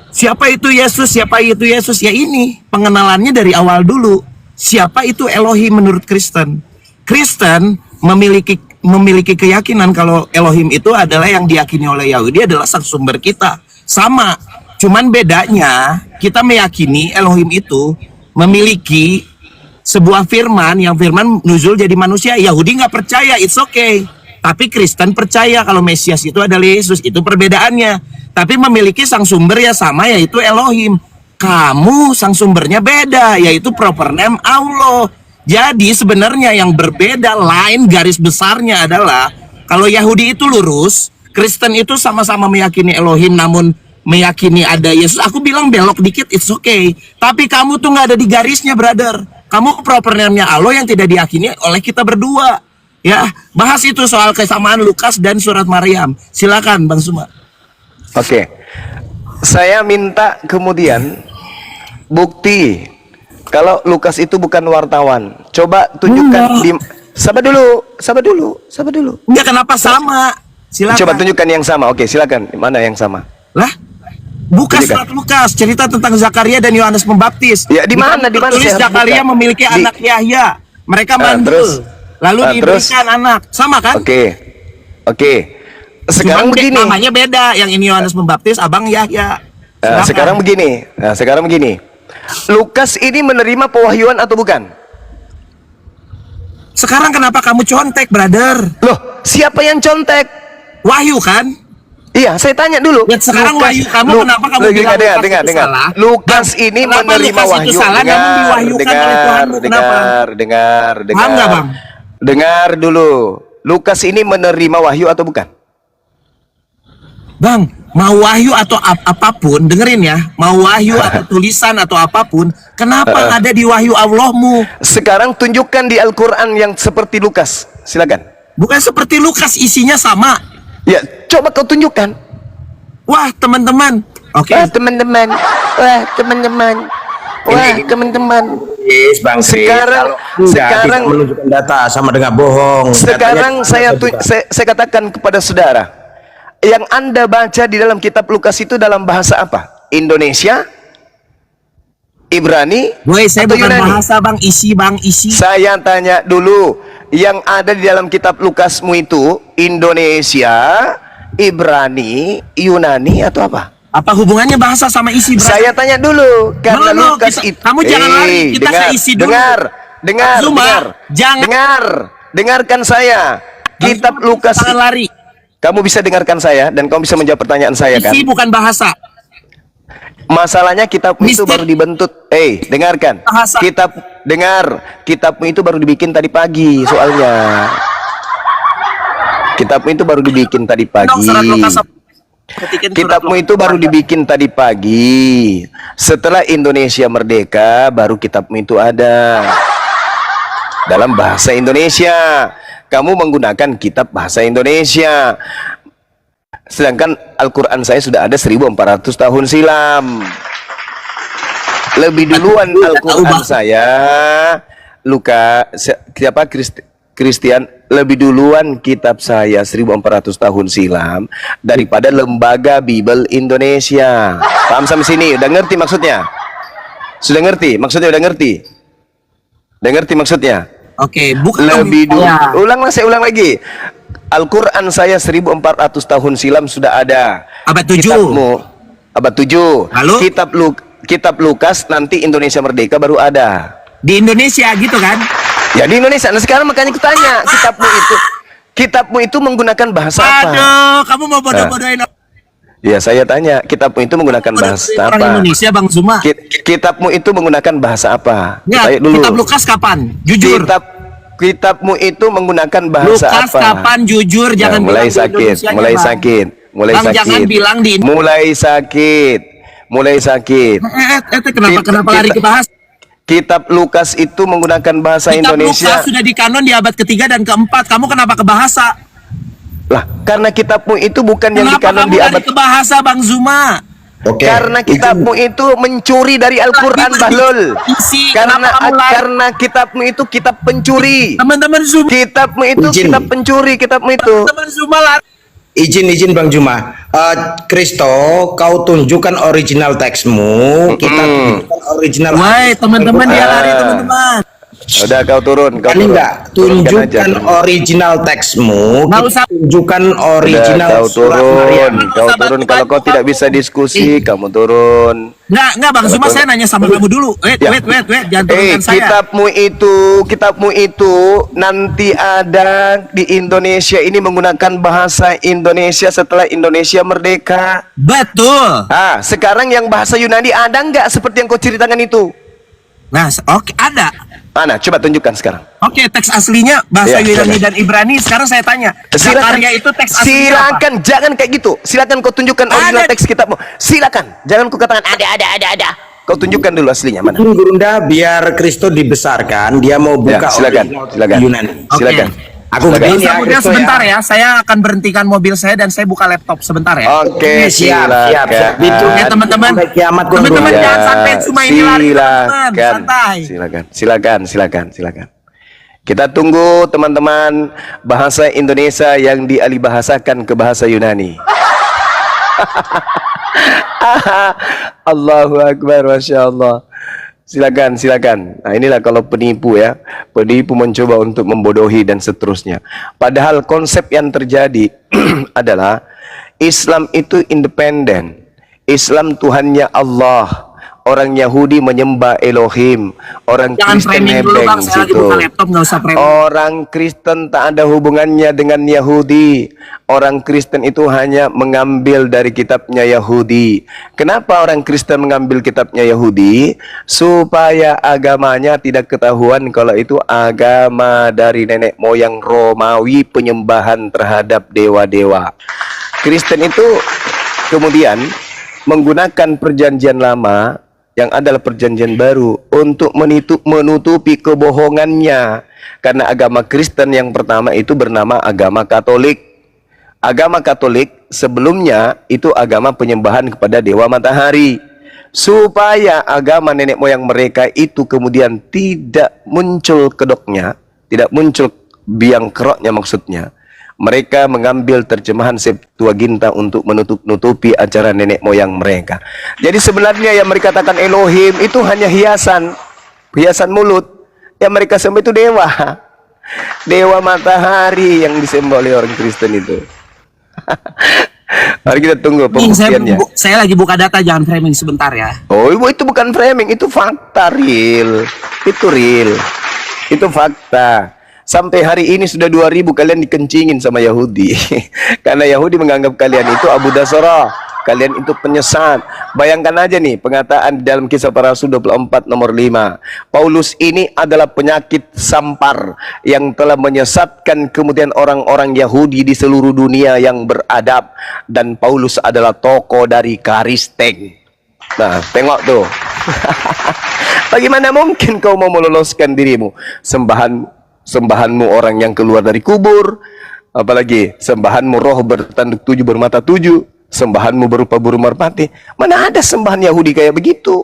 siapa itu Yesus? Siapa itu Yesus? Ya ini pengenalannya dari awal dulu. Siapa itu Elohim menurut Kristen? Kristen memiliki keyakinan kalau Elohim itu adalah yang diyakini oleh Yahudi adalah sang sumber kita. Sama, cuman bedanya kita meyakini Elohim itu memiliki sebuah firman yang firman nuzul jadi manusia. Yahudi nggak percaya, it's okay. Tapi Kristen percaya kalau Mesias itu adalah Yesus. Itu perbedaannya. Tapi memiliki sang sumber ya sama, yaitu Elohim. Kamu sang sumbernya beda, yaitu proper name Allah. Jadi sebenarnya yang berbeda lain garis besarnya adalah kalau Yahudi itu lurus, Kristen itu sama-sama meyakini Elohim namun meyakini ada Yesus. Aku bilang belok dikit, it's okay. Tapi kamu tuh nggak ada di garisnya, brother. Kamu proper name-nya Allah yang tidak diyakini oleh kita berdua. Ya, bahas itu soal kesamaan Lukas dan surat Maryam. Silakan Bang Zuma. Oke. Saya minta kemudian bukti kalau Lukas itu bukan wartawan. Coba tunjukkan di sabar dulu. Enggak, kenapa sama? Silakan. Coba tunjukkan yang sama. Oke, silakan. Mana yang sama? Lah, buka Tunjukkan. surat Lukas, cerita tentang Zakaria dan Yohanes Pembaptis. Ya, di mana? Di mana Tulis saya Zakaria buka? memiliki Di- anak Yahya. Mereka mandul. terus? Lalu Terus? diberikan anak. Sama kan? Oke. Sekarang Cuman begini. namanya beda. Yang ini Yohanes Pembaptis, Abang Yahya. Sekarang begini. Lukas ini menerima pewahyuan atau bukan? Sekarang kenapa kamu contek, brother? Loh, siapa yang contek? Wahyu kan? Iya, saya tanya dulu. Ya, sekarang wahyu kamu kenapa kamu bilang Lukas itu salah? Lukas Bang, ini kenapa menerima Lukas itu wahyu. salah, namun diwahyukan oleh Tuhanmu? Kenapa? Dengar. Paham nggak, Bang? Dengar dulu. Lukas ini menerima wahyu atau bukan? Bang, mau wahyu atau apapun, dengerin ya, mau wahyu atau tulisan atau apapun, kenapa ada di wahyu Allahmu? Sekarang tunjukkan di Al-Quran yang seperti Lukas. Silakan. Bukan seperti Lukas, isinya sama. Ya, coba kau tunjukkan. Wah, teman-teman. Oke. Teman-teman. Yes, Bang Pri. Sekarang- Kalau enggak sekarang- bisa menunjukkan data sama dengan bohong. Sekarang Datanya- saya katakan kepada saudara, yang Anda baca di dalam kitab Lukas itu dalam bahasa apa? Indonesia, Ibrani, Boy, saya atau bukan Yunani? bahasa Bang, isi. Saya tanya dulu, yang ada di dalam kitab Lukasmu itu Indonesia, Ibrani, Yunani atau apa? Apa hubungannya bahasa sama isi, brother? Saya tanya dulu karena No, Lukas kita- itu. kamu jangan lari, kita ke isi dulu. Dengar, Zuma, jangan. dengarkan saya. Kitab Lukas. Jangan lari. Kamu bisa dengarkan saya dan kamu bisa menjawab pertanyaan saya kan? Isi bukan bahasa. Masalahnya kitabmu itu Mister. baru dibentuk. Dengarkan. Bahasa. Kitabmu itu baru dibikin tadi pagi soalnya. Kitabmu itu baru dibikin tadi Dong, pagi. surat Lukas. Ketikin surat Kitabmu Lukas. itu baru dibikin tadi pagi. Setelah Indonesia merdeka, baru kitabmu itu ada dalam bahasa Indonesia. kamu menggunakan kitab bahasa Indonesia. Sedangkan Al-Quran saya sudah ada 1400 tahun silam. Lebih duluan Al-Quran saya, Christian, lebih duluan kitab saya 1400 tahun silam daripada Lembaga Bible Indonesia. Paham sampai sini? Udah ngerti maksudnya? Sudah ngerti? Maksudnya udah ngerti? Udah ngerti maksudnya? Oke, bukan Lebih dulu. ya. Saya ulang lagi. Al-Quran saya 1400 tahun silam sudah ada. Abad 7. Kitabmu abad 7. Lalu? Kitab Lukas nanti Indonesia Merdeka baru ada. Di Indonesia gitu kan? Ya di Indonesia. Nah sekarang makanya aku tanya, kitabmu itu menggunakan bahasa apa? Aduh, kamu mau bodoh-bodohin Ya saya tanya, kitabmu itu menggunakan bahasa orang apa? Indonesia, Bang Zuma. Kitabmu itu menggunakan bahasa apa? Nggak, Tanya dulu. kitab Lukas kapan? Jujur. Kitabmu itu menggunakan bahasa Lukas apa? kapan? Jujur, Ya, jangan mulai bilang di sakit, Indonesianya, mulai Bang. sakit, mulai Bang, sakit. jangan bilang di Mulai sakit. Kenapa lari ke bahasa? Kitab Lukas itu menggunakan bahasa Kitab Indonesia. Lukas sudah dikanon di abad ketiga dan keempat. Kamu kenapa ke bahasa? Lah, karena kitabmu itu bukan yang Kenapa dikanon kamu di lari abad. ke bahasa, Bang Zuma? Oke. Karena kitabmu itu mencuri dari Al-Quran, Bahlul. Isi, Karena kenapa kamu lari? karena kitabmu itu kitab pencuri. Teman-teman Zuma, Kitabmu itu Izin. kitab pencuri, kitabmu itu. teman Zuma lari. Izin Bang Juma. Kristo, kau tunjukkan original teksmu. Kita tunjukkan original. Woi, teman-teman dia lari, teman-teman. Udah kau turun, kau Ini turun. enggak, Turunkan aja, tunjukkan turun. original teksmu. Nggak Kita usah. tunjukkan Udah, original kau surat turun, Maryam. kau turun. Kalau kau tidak bisa diskusi, kamu turun. Nggak Bang Zuma, saya nanya sama kamu dulu. Ya. Wait, jangan turunkan saya. Kitabmu itu nanti ada di Indonesia ini menggunakan bahasa Indonesia setelah Indonesia merdeka. Betul. Sekarang yang bahasa Yunani ada nggak seperti yang kau ceritakan itu? Nah, oke, ada. Mana? Coba tunjukkan sekarang. Oke, teks aslinya bahasa Ya, Yunani silakan. dan Ibrani. Sekarang saya tanya, Silakan, Zakaria itu teks aslinya apa? silakan, jangan kayak gitu. Silakan kau tunjukkan original Ada. teks kitabmu. Silakan, jangan kau katakan ada. Kau tunjukkan dulu aslinya mana? Izin Gurunda, biar Kristo dibesarkan, dia mau buka silakan, original silakan. Yunani. Oke. Silakan. Aku Silakan. begini ya, Kemudian Kristo sebentar ya. ya, saya akan berhentikan mobil saya dan saya buka laptop sebentar ya. Oke, Siap. silakan. Itu Oke, teman-teman. sampai kiamat gua Teman-teman dulu. jangan sampai cuma ini lari, teman-teman. Santai. Silakan. Kita tunggu teman-teman bahasa Indonesia yang dialihbahasakan ke bahasa Yunani. Allahu Akbar, Masya Allah. Silakan. Nah inilah kalau penipu ya. Penipu mencoba untuk membodohi dan seterusnya. Padahal konsep yang terjadi adalah Islam itu independen. Islam Tuhannya Allah. Orang Yahudi menyembah Elohim. Orang Jangan Kristen framing dulu, nebeng Bang. Saya lagi situ. buka laptop, nggak usah framing. Orang Kristen tak ada hubungannya dengan Yahudi. Orang Kristen itu hanya mengambil dari kitabnya Yahudi. Kenapa orang Kristen mengambil kitabnya Yahudi? Supaya agamanya tidak ketahuan kalau itu agama dari nenek moyang Romawi, penyembahan terhadap dewa-dewa. Kristen itu kemudian menggunakan perjanjian lama yang adalah perjanjian baru untuk menutupi kebohongannya. Karena agama Kristen yang pertama itu bernama agama Katolik. Agama Katolik sebelumnya itu agama penyembahan kepada dewa matahari. Supaya agama nenek moyang mereka itu kemudian tidak muncul kedoknya, tidak muncul biang keroknya maksudnya. Mereka mengambil terjemahan Septuaginta untuk menutupi acara nenek moyang mereka. Jadi sebenarnya yang mereka katakan Elohim itu hanya hiasan mulut. Yang mereka sembah itu dewa. Dewa matahari yang disembah oleh orang Kristen itu. Mari kita tunggu pembuktiannya. Saya lagi buka data, jangan framing sebentar ya. Oh, itu bukan framing, itu fakta real. Itu real. Itu fakta. Sampai hari ini sudah 2000 kalian dikencingin sama Yahudi. Karena Yahudi menganggap kalian itu Abu Dasara, kalian itu penyesat. Bayangkan aja nih pengataan di dalam Kisah Para Rasul 24 nomor 5. Paulus ini adalah penyakit sampar yang telah menyesatkan kemudian orang-orang Yahudi di seluruh dunia yang beradab. Dan Paulus adalah tokoh dari Karisteng. Nah, tengok tuh. Bagaimana mungkin kau mau meloloskan dirimu? Sembahan sembahanmu orang yang keluar dari kubur, apalagi sembahanmu roh bertanduk 7 bermata 7, sembahanmu berupa burung merpati. Mana ada sembahan Yahudi kayak begitu?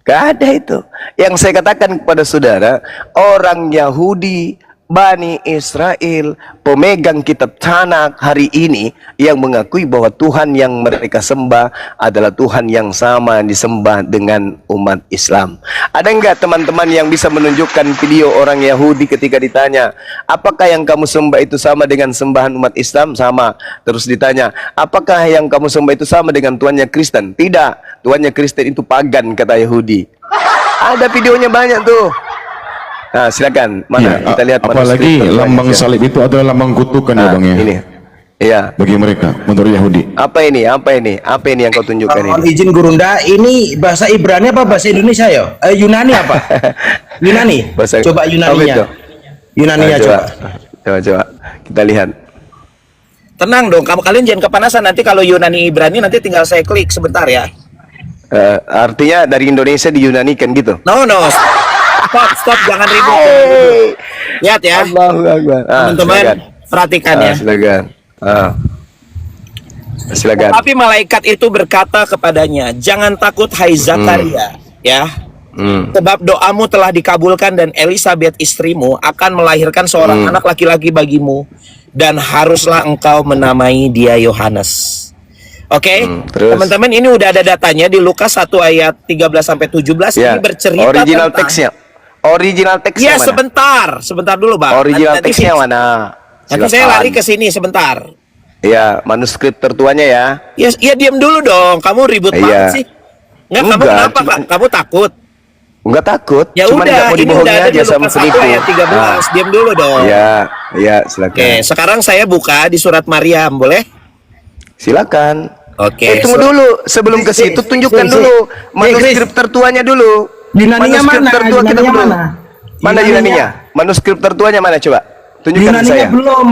Gak ada itu. Yang saya katakan kepada saudara, orang Yahudi, Bani Israel, pemegang kitab Tanakh hari ini, yang mengakui bahwa Tuhan yang mereka sembah adalah Tuhan yang sama disembah dengan umat Islam. Ada enggak teman-teman yang bisa menunjukkan video orang Yahudi ketika ditanya, apakah yang kamu sembah itu sama dengan sembahan umat Islam? Sama. Terus ditanya, apakah yang kamu sembah itu sama dengan Tuhannya Kristen? Tidak, Tuhannya Kristen itu pagan, kata Yahudi. Ada videonya banyak tuh. Nah, silakan. Mana kita lihat apalagi lambang salib itu adalah lambang kutukan ya Bang ya. Ini. Iya. Bagi mereka menurut Yahudi. Apa ini? Apa ini? Apa ini yang kau tunjukkan Mohon ini? izin Gurunda, ini bahasa Ibrani apa bahasa Indonesia ya? Yunani apa? Yunani. Coba Yunaninya. Yunaninya coba. Coba. Kita lihat. Tenang dong, kalian jangan kepanasan. Nanti kalau Yunani Ibrani nanti tinggal saya klik sebentar ya. Artinya dari Indonesia di Yunani kan gitu. No. Stop, jangan ribut. Lihat ya. Allahu Akbar. Teman-teman, perhatikan ya. Silakan. Silakan. Tapi malaikat itu berkata kepadanya, jangan takut hai Zakaria, ya. Sebab doamu telah dikabulkan dan Elisabeth istrimu akan melahirkan seorang anak laki-laki bagimu dan haruslah engkau menamai dia Yohanes. Oke, teman-teman, ini udah ada datanya di Lukas 1 ayat 13 sampai 17. Ya, ini bercerita original tentang teksnya. Original teksnya ya, mana? sebentar dulu, Bang. Original Nanti teksnya mana? Nanti saya lari ke sini sebentar. Ya, manuskrip tertuanya ya. Ya diam dulu dong. Kamu ribut banget sih. Kamu kenapa, Kak? Kamu takut? Enggak takut. Ya Cuman udah, nggak mau ini dibohongi udah ada di aja sama Lukas 1 penipu. ayat 13. Diam dulu dong. Ya, silakan. Oke, sekarang saya buka di surat Maryam, boleh? Silakan. Oke. Tunggu dulu, sebelum ke situ tunjukkan dulu manuskrip tertuanya dulu. Yunaninya Manuskrip mana? tertua kita Yunaninya dulu. mana? Mana Yunaninya? Manuskrip tertuanya mana coba? Tunjukkan ke Yunaninya saya. belum,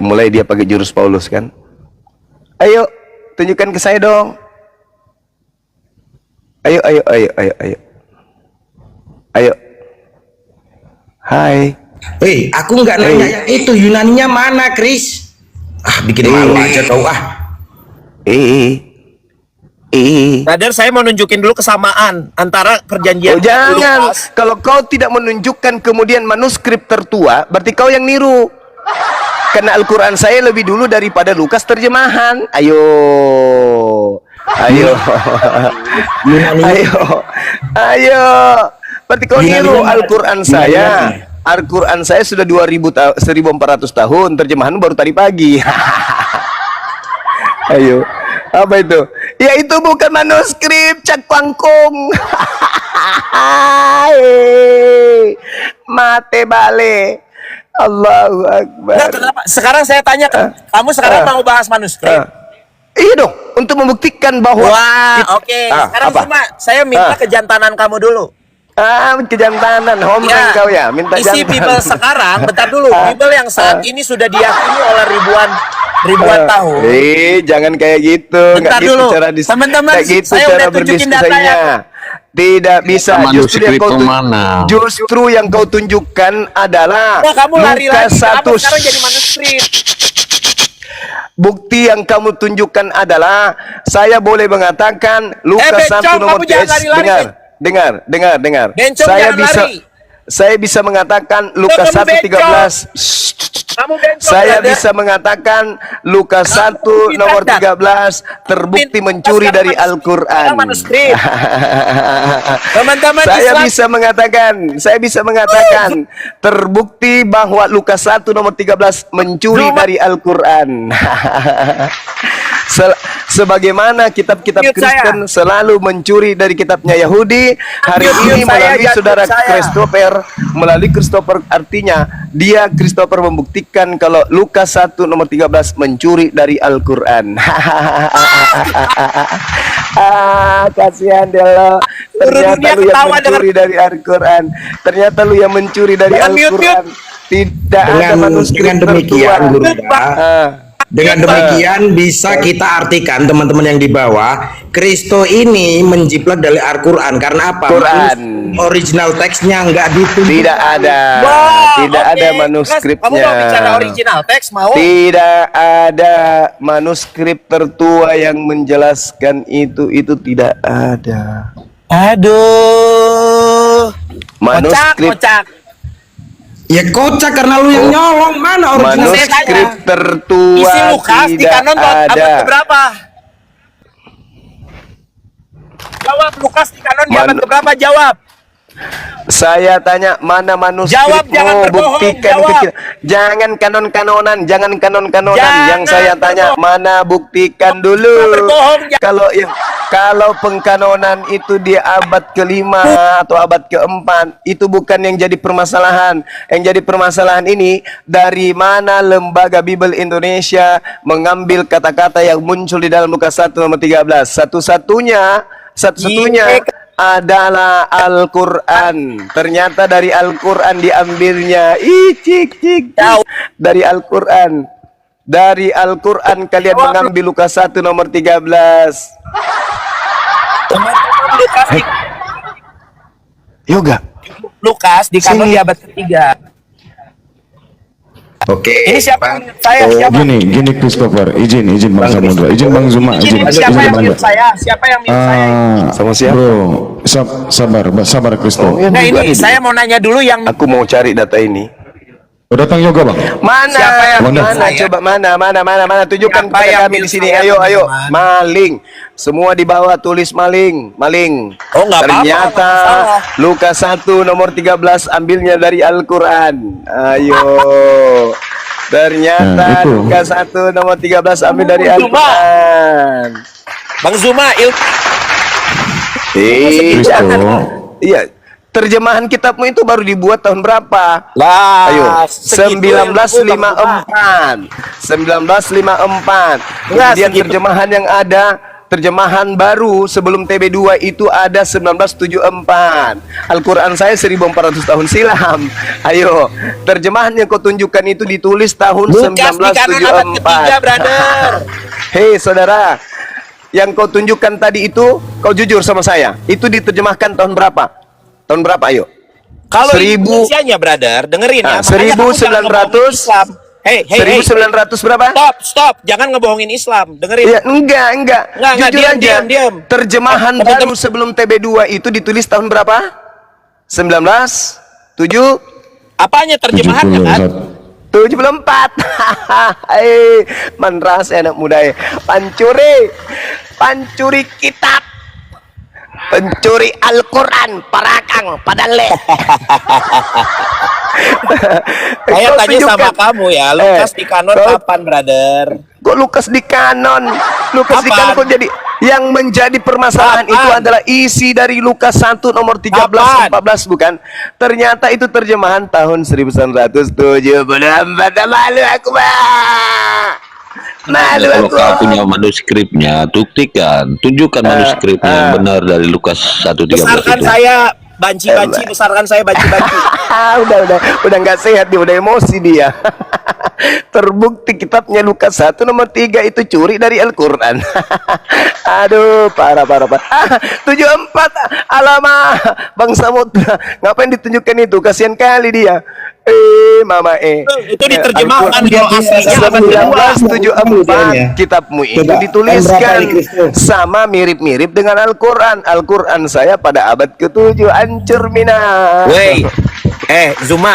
Mulai dia pakai jurus Paulus kan? Ayo, tunjukkan ke saya dong. Ayo. Hai. Aku nggak nanya yang itu. Yunaninya mana, Chris? Bikin malu aja kau Brother, saya mau nunjukin dulu kesamaan antara perjanjian Jangan. Lukas. Kalau kau tidak menunjukkan kemudian manuskrip tertua, berarti kau yang niru. Karena Al-Quran saya lebih dulu daripada Lukas terjemahan. Ayo. Berarti kau niru Al-Quran saya. Al-Quran saya sudah 1400 tahun, terjemahan baru tadi pagi. Ayo. Apa itu? Ya itu bukan manuskrip, cak pangkung. Mate bale. Allahu Akbar. Nah, kenapa? Sekarang saya tanya, kamu sekarang mau bahas manuskrip? Iya dong, untuk membuktikan bahwa. Wah, oke. Sekarang apa? cuma saya minta kejantanan kamu dulu. Kejantanan, homerang kau ya, minta isi jantan. Bible sekarang, bentar dulu. Bible yang saat ini sudah diyakini oleh ribuan tahun. Jangan kayak gitu. Bentar gitu dulu. Cara Teman-teman, gitu saya cara udah tunjukin berdiskusinya. Tidak bisa. Manuskrip mana? Justru yang kau tunjukkan adalah Wah, kamu lari-lari. Lukas 1. Sekarang jadi manuskrip. Bukti yang kamu tunjukkan adalah saya boleh mengatakan Lukas 1 nomor 13. Dengar. Bencong, jangan lari. Saya bisa mengatakan Lukas 1:13. Kamu bencong, Saya brother. bisa mengatakan Lukas 1 nomor 13 terbukti mencuri dari Al-Quran. Manuskrip. Teman-teman Saya Islam. bisa mengatakan terbukti bahwa Lukas 1 nomor 13 mencuri dari Al-Quran. Sebagaimana kitab-kitab Kristen selalu mencuri dari kitabnya Yahudi, hari ini melalui saudara Christopher, artinya dia Christopher membuktikan kalau Lukas 1 nomor 13 mencuri dari Al-Quran. Kasihan dia lo. Ternyata lu yang mencuri dari Al-Quran. Ternyata lu yang mencuri dari Al-Quran. Tidak ada manuskrip dengan demikian, tertua. Dengan demikian bisa kita artikan teman-teman yang di bawah, Kristo ini menjiplak dari Al-Quran. Karena apa? Quran. Original teksnya nggak ditunjukkan. Tidak ada. Tidak ada manuskripnya. Kamu mau bicara original teks mau? Tidak ada manuskrip tertua yang menjelaskan itu tidak ada. Aduh. Manuskrip Kocak. Ya kocak karena lu yang nyolong. Mana original teksnya? manuskrip tertua Isi Lukas di tidak kanon abad ada. keberapa? Jawab, Lukas di kanon di abad keberapa? Jawab. Saya tanya mana Jawab, manuskripmu, jangan berbohong, buktikan jawab. ke kita. Jangan kanon-kanonan, jangan kanon-kanonan. Jangan Yang saya tanya mana, buktikan dulu. berbohong, Kalau pengkanonan itu di abad kelima atau abad keempat, itu bukan yang jadi permasalahan. Yang jadi permasalahan ini dari mana lembaga Bible Indonesia mengambil kata-kata yang muncul di dalam Lukas 1 nomor 13. Satu-satunya adalah Al-Quran. Ternyata dari Al-Quran diambilnya. Dari Al-Quran. Dari Al-Quran kalian mengambil Lukas 1 nomor 13. Teman-teman, Lukas di, Yoga. Lukas di kanon Sini. di abad ketiga. Oke. Ini siapa yang mute saya? Siapa? Gini Christopher, izin Bang Samudra, izin Bang Zuma, Ini izin siapa yang Bang mute saya? Siapa yang mute saya? Sama siapa? Bro, sabar Christo. Nah ini saya mau nanya dulu yang Aku mau cari data ini. Oh, datang Yoga Bang. Mana? Siapa yang Mana? Mana? Coba mana? Tunjukkan Siapa kepada yang kami di mute sini. saya, Ayo. teman-teman? Maling. Semua di bawah tulis maling. Oh, nggak apa-apa, Ternyata nggak masalah. Lukas 1 nomor 13 ambilnya dari Al-Quran. Ayo. Ternyata Nah, itu. Lukas 1 nomor 13 ambil dari Zuma. Al-Quran. Bang Zuma, Christo. Iya. Terjemahan kitabmu itu baru dibuat tahun berapa? Lah, Ayo, segitu yang 1954. 1954. Enggak, Kemudian segitu. terjemahan yang ada, terjemahan baru sebelum TB2 itu ada 1974. Al-Quran saya 1400 tahun silam. Ayo, terjemahan yang kau tunjukkan itu ditulis tahun Lukas di kanon abad ketiga, 1974. brother. Hei saudara, yang kau tunjukkan tadi itu, kau jujur sama saya, itu diterjemahkan tahun berapa? Tahun berapa, ayo? Kalau 1000 Indonesianya, brother, dengerin ya. Nah, makanya kamu jangan 1900 ngebohongin Islam. Hey, 1900 berapa? Stop, jangan ngebohongin Islam. Dengerin. Ya, enggak. Enggak, Jujur aja. diam. Terjemahan Teman-teman. baru sebelum TB2 itu ditulis tahun berapa? 1907 Apanya terjemahannya kan? 74. Manras anak muda ya. Pancuri kitab. Pencuri Al-Quran, parakang, padale. Saya Kau tanya sama tunjukkan. kamu ya, Lukas di kanon kau- kapan, brother? Kok Lukas di kanon? Lukas di kanon Kapan? kok jadi yang menjadi permasalahan Kapan? itu adalah isi dari Lukas 1 nomor 13 Kapan? 14 bukan? Ternyata itu terjemahan tahun 1974. Malu aku, Pak. Malu Kalau aku. kau punya manuskripnya, tunjukkan manuskripnya yang benar dari Lukas 1:13 Besarkan itu. saya banci-banci, besarkan saya banci-banci. udah nggak sehat dia, udah emosi dia. Terbukti kitabnya Lukas 1 nomor 3 itu curi dari Al-Quran. Aduh, parah. 74, alamak, Bang Samudra, ngapain ditunjukkan itu? Kasihan kali dia. Mama Itu diterjemahkan Al-Quran kalau aslinya abad kedua. 1974 kitabmu itu dituliskan sama mirip-mirip dengan Al-Quran. Al-Quran saya pada abad ke-7 hancur mina. Wey, Zuma,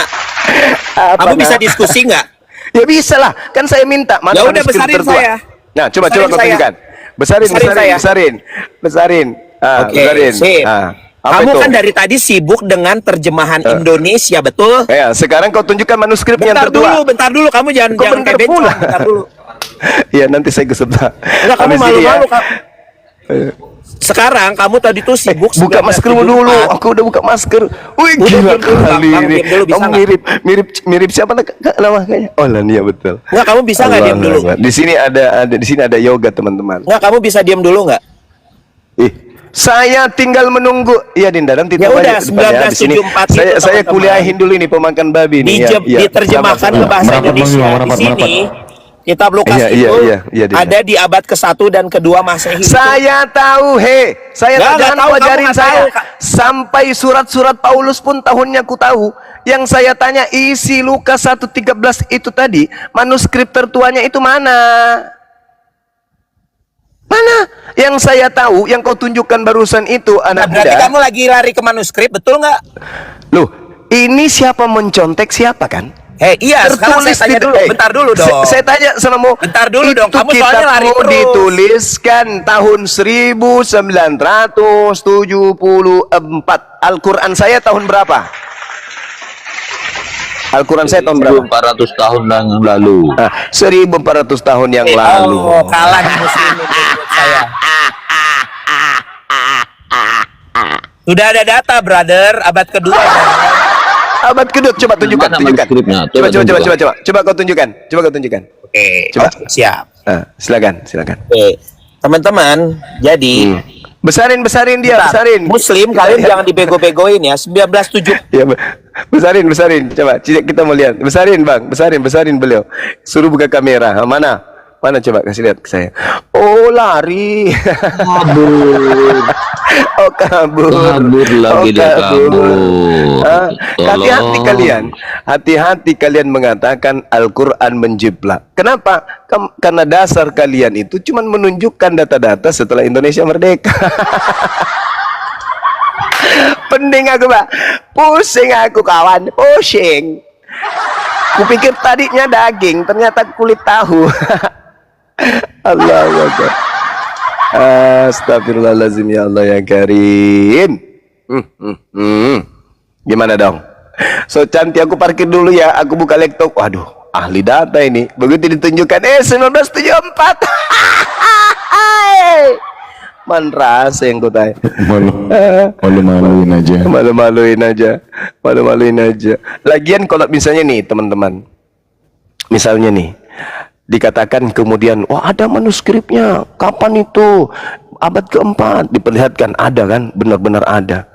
Apa, kamu bisa Nak? diskusi nggak? Ya bisa lah, kan saya minta. Mana Ya udah, manuskrip besarin tertua? saya. Nah, coba Besarin kau saya. tunjukkan. Besarin. Besarin Oke, Besarin. sip. Apa Kamu itu? kan dari tadi sibuk dengan terjemahan Indonesia, betul? Ya, sekarang kau tunjukkan manuskrip yang tertua. Bentar dulu, kamu jangan Kok jangan bentar kayak bencong, pula? bentar dulu. Ya, nanti saya kesebelah. Enggak, kamu Habis ini ya. malu-malu, Sekarang kamu tadi tuh sibuk Buka maskermu dulu. Aku udah buka masker. Wih, Udah, gila diam dulu, kali Bang, ini. diam dulu, bisa Kamu nggak? mirip siapa namanya? Oh, Lania betul. Enggak, kamu bisa nggak diam dulu? Di sini ada yoga, teman-teman. Enggak, kamu bisa diam dulu nggak? Saya tinggal menunggu. Iya, Dinda, nanti Ya tahu udah, aja depannya. Di sini 1974 itu, saya teman-teman. kuliahin dulu ini pemakan babi nih. Diterjemahkan ke bahasa Merapat, Bang Indonesia Zuma, di merapat. sini. Kitab Lukas Iya, itu iya, Dinda. ada di abad ke-1 dan ke-2 Masehi. Saya tahu, saya Nggak jangan tahu, kau kamu ajarin nggak saya. tahu, Kak. Sampai surat-surat Paulus pun tahunnya ku tahu. Yang saya tanya isi Lukas 1:13 itu tadi, manuskrip tertuanya itu mana? Mana? Yang saya tahu, yang kau tunjukkan barusan itu anak Berarti muda. kamu lagi lari ke manuskrip, betul nggak? Loh, ini siapa mencontek siapa kan? Iya, sekarang saya tanya dulu. Bentar dulu dong. Saya tanya sama mu. Bentar dulu itu dong, kamu soalnya lari kitabmu terus. dituliskan tahun 1974. Al-Quran saya tahun berapa? Al-Quran saya tahun berapa? 400 tahun yang lalu. 1400 tahun yang lalu. Oh, kalah di muslimin menurut saya. Sudah ada data, brother, abad kedua. Abad kedua, coba tunjukkan, Mana tunjukkan. manuskripnya? Coba, Coba tunjukkan. coba kau tunjukkan, coba kau tunjukkan. Oke, Coba. oke, siap. Silakan, silakan. Oke, teman-teman, jadi Besarin dia, bentar, besarin. Muslim kalian jangan dibego-begoin ya. 1970 Ya, besarin. Coba, kita mau lihat. Besarin, Bang. Besarin beliau. Suruh buka kamera. Mana coba kasih lihat ke saya. Oh, lari. Kabur. Oh, kabur. Kabur lagi dia kabur. Hati-hati kalian. Hati-hati kalian mengatakan Al-Quran menjiplak. Kenapa? Karena dasar kalian itu cuma menunjukkan data-data setelah Indonesia merdeka. Pening aku, Pak. Pusing aku, kawan. Pusing. Kupikir tadinya daging, ternyata kulit tahu. Allahu Akbar. Astagfirullahaladzim, ya Allah ya Karim. Gimana dong? So cantik, aku parkir dulu ya. Aku buka laptop. Waduh, ahli data ini. Begitu ditunjukkan 1974. Man rasa yang kau tanya. Malu-maluin aja. Malu-maluin aja. Lagian kalau misalnya nih teman-teman, misalnya nih dikatakan kemudian, wah ada manuskripnya, kapan itu? Abad keempat. Diperlihatkan ada kan, benar-benar ada.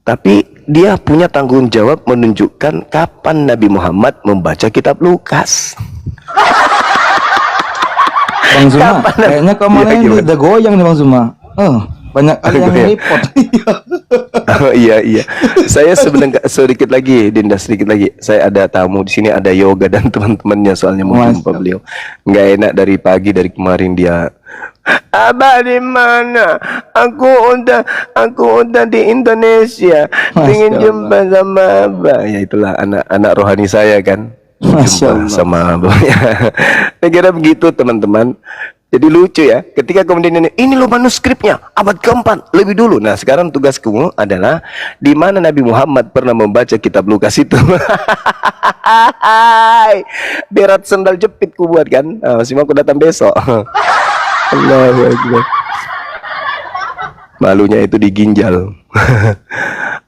Tapi dia punya tanggung jawab menunjukkan kapan Nabi Muhammad membaca kitab Lukas. Bang Zuma, Kapan? kayaknya kemarin Iya, ini gimana? udah goyang nih Bang Zuma. Banyak kali yang Goyang. report. Oh, iya. Saya sebenarnya sedikit lagi, Dinda, sedikit lagi. Saya ada tamu di sini, ada Yoga dan teman-temannya, soalnya mau Mas. jumpa beliau. Nggak enak dari pagi, dari kemarin dia. Abah di mana? Aku udah di Indonesia. Pengen Masya jumpa sama Abah. Ya itulah anak rohani saya kan. Masya Jumpa Allah. sama abahnya. Saya kira begitu teman-teman. Jadi lucu ya, ketika kemudian ini lo manuskripnya abad keempat lebih dulu. Nah sekarang tugasku adalah di mana Nabi Muhammad pernah membaca kitab Lukas itu. Berat sendal jepit ku buat kan. Masih mau aku datang besok. Allahu Akbar. Malunya itu diginjal.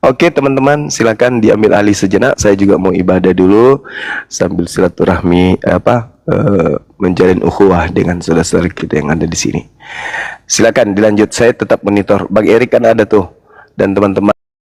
Oke teman-teman, silakan diambil alih sejenak. Saya juga mau ibadah dulu sambil silaturahmi menjalin ukhuwah dengan saudara-saudara kita yang ada di sini. Silakan dilanjut. Saya tetap monitor. Bang Erik kan ada tuh dan teman-teman.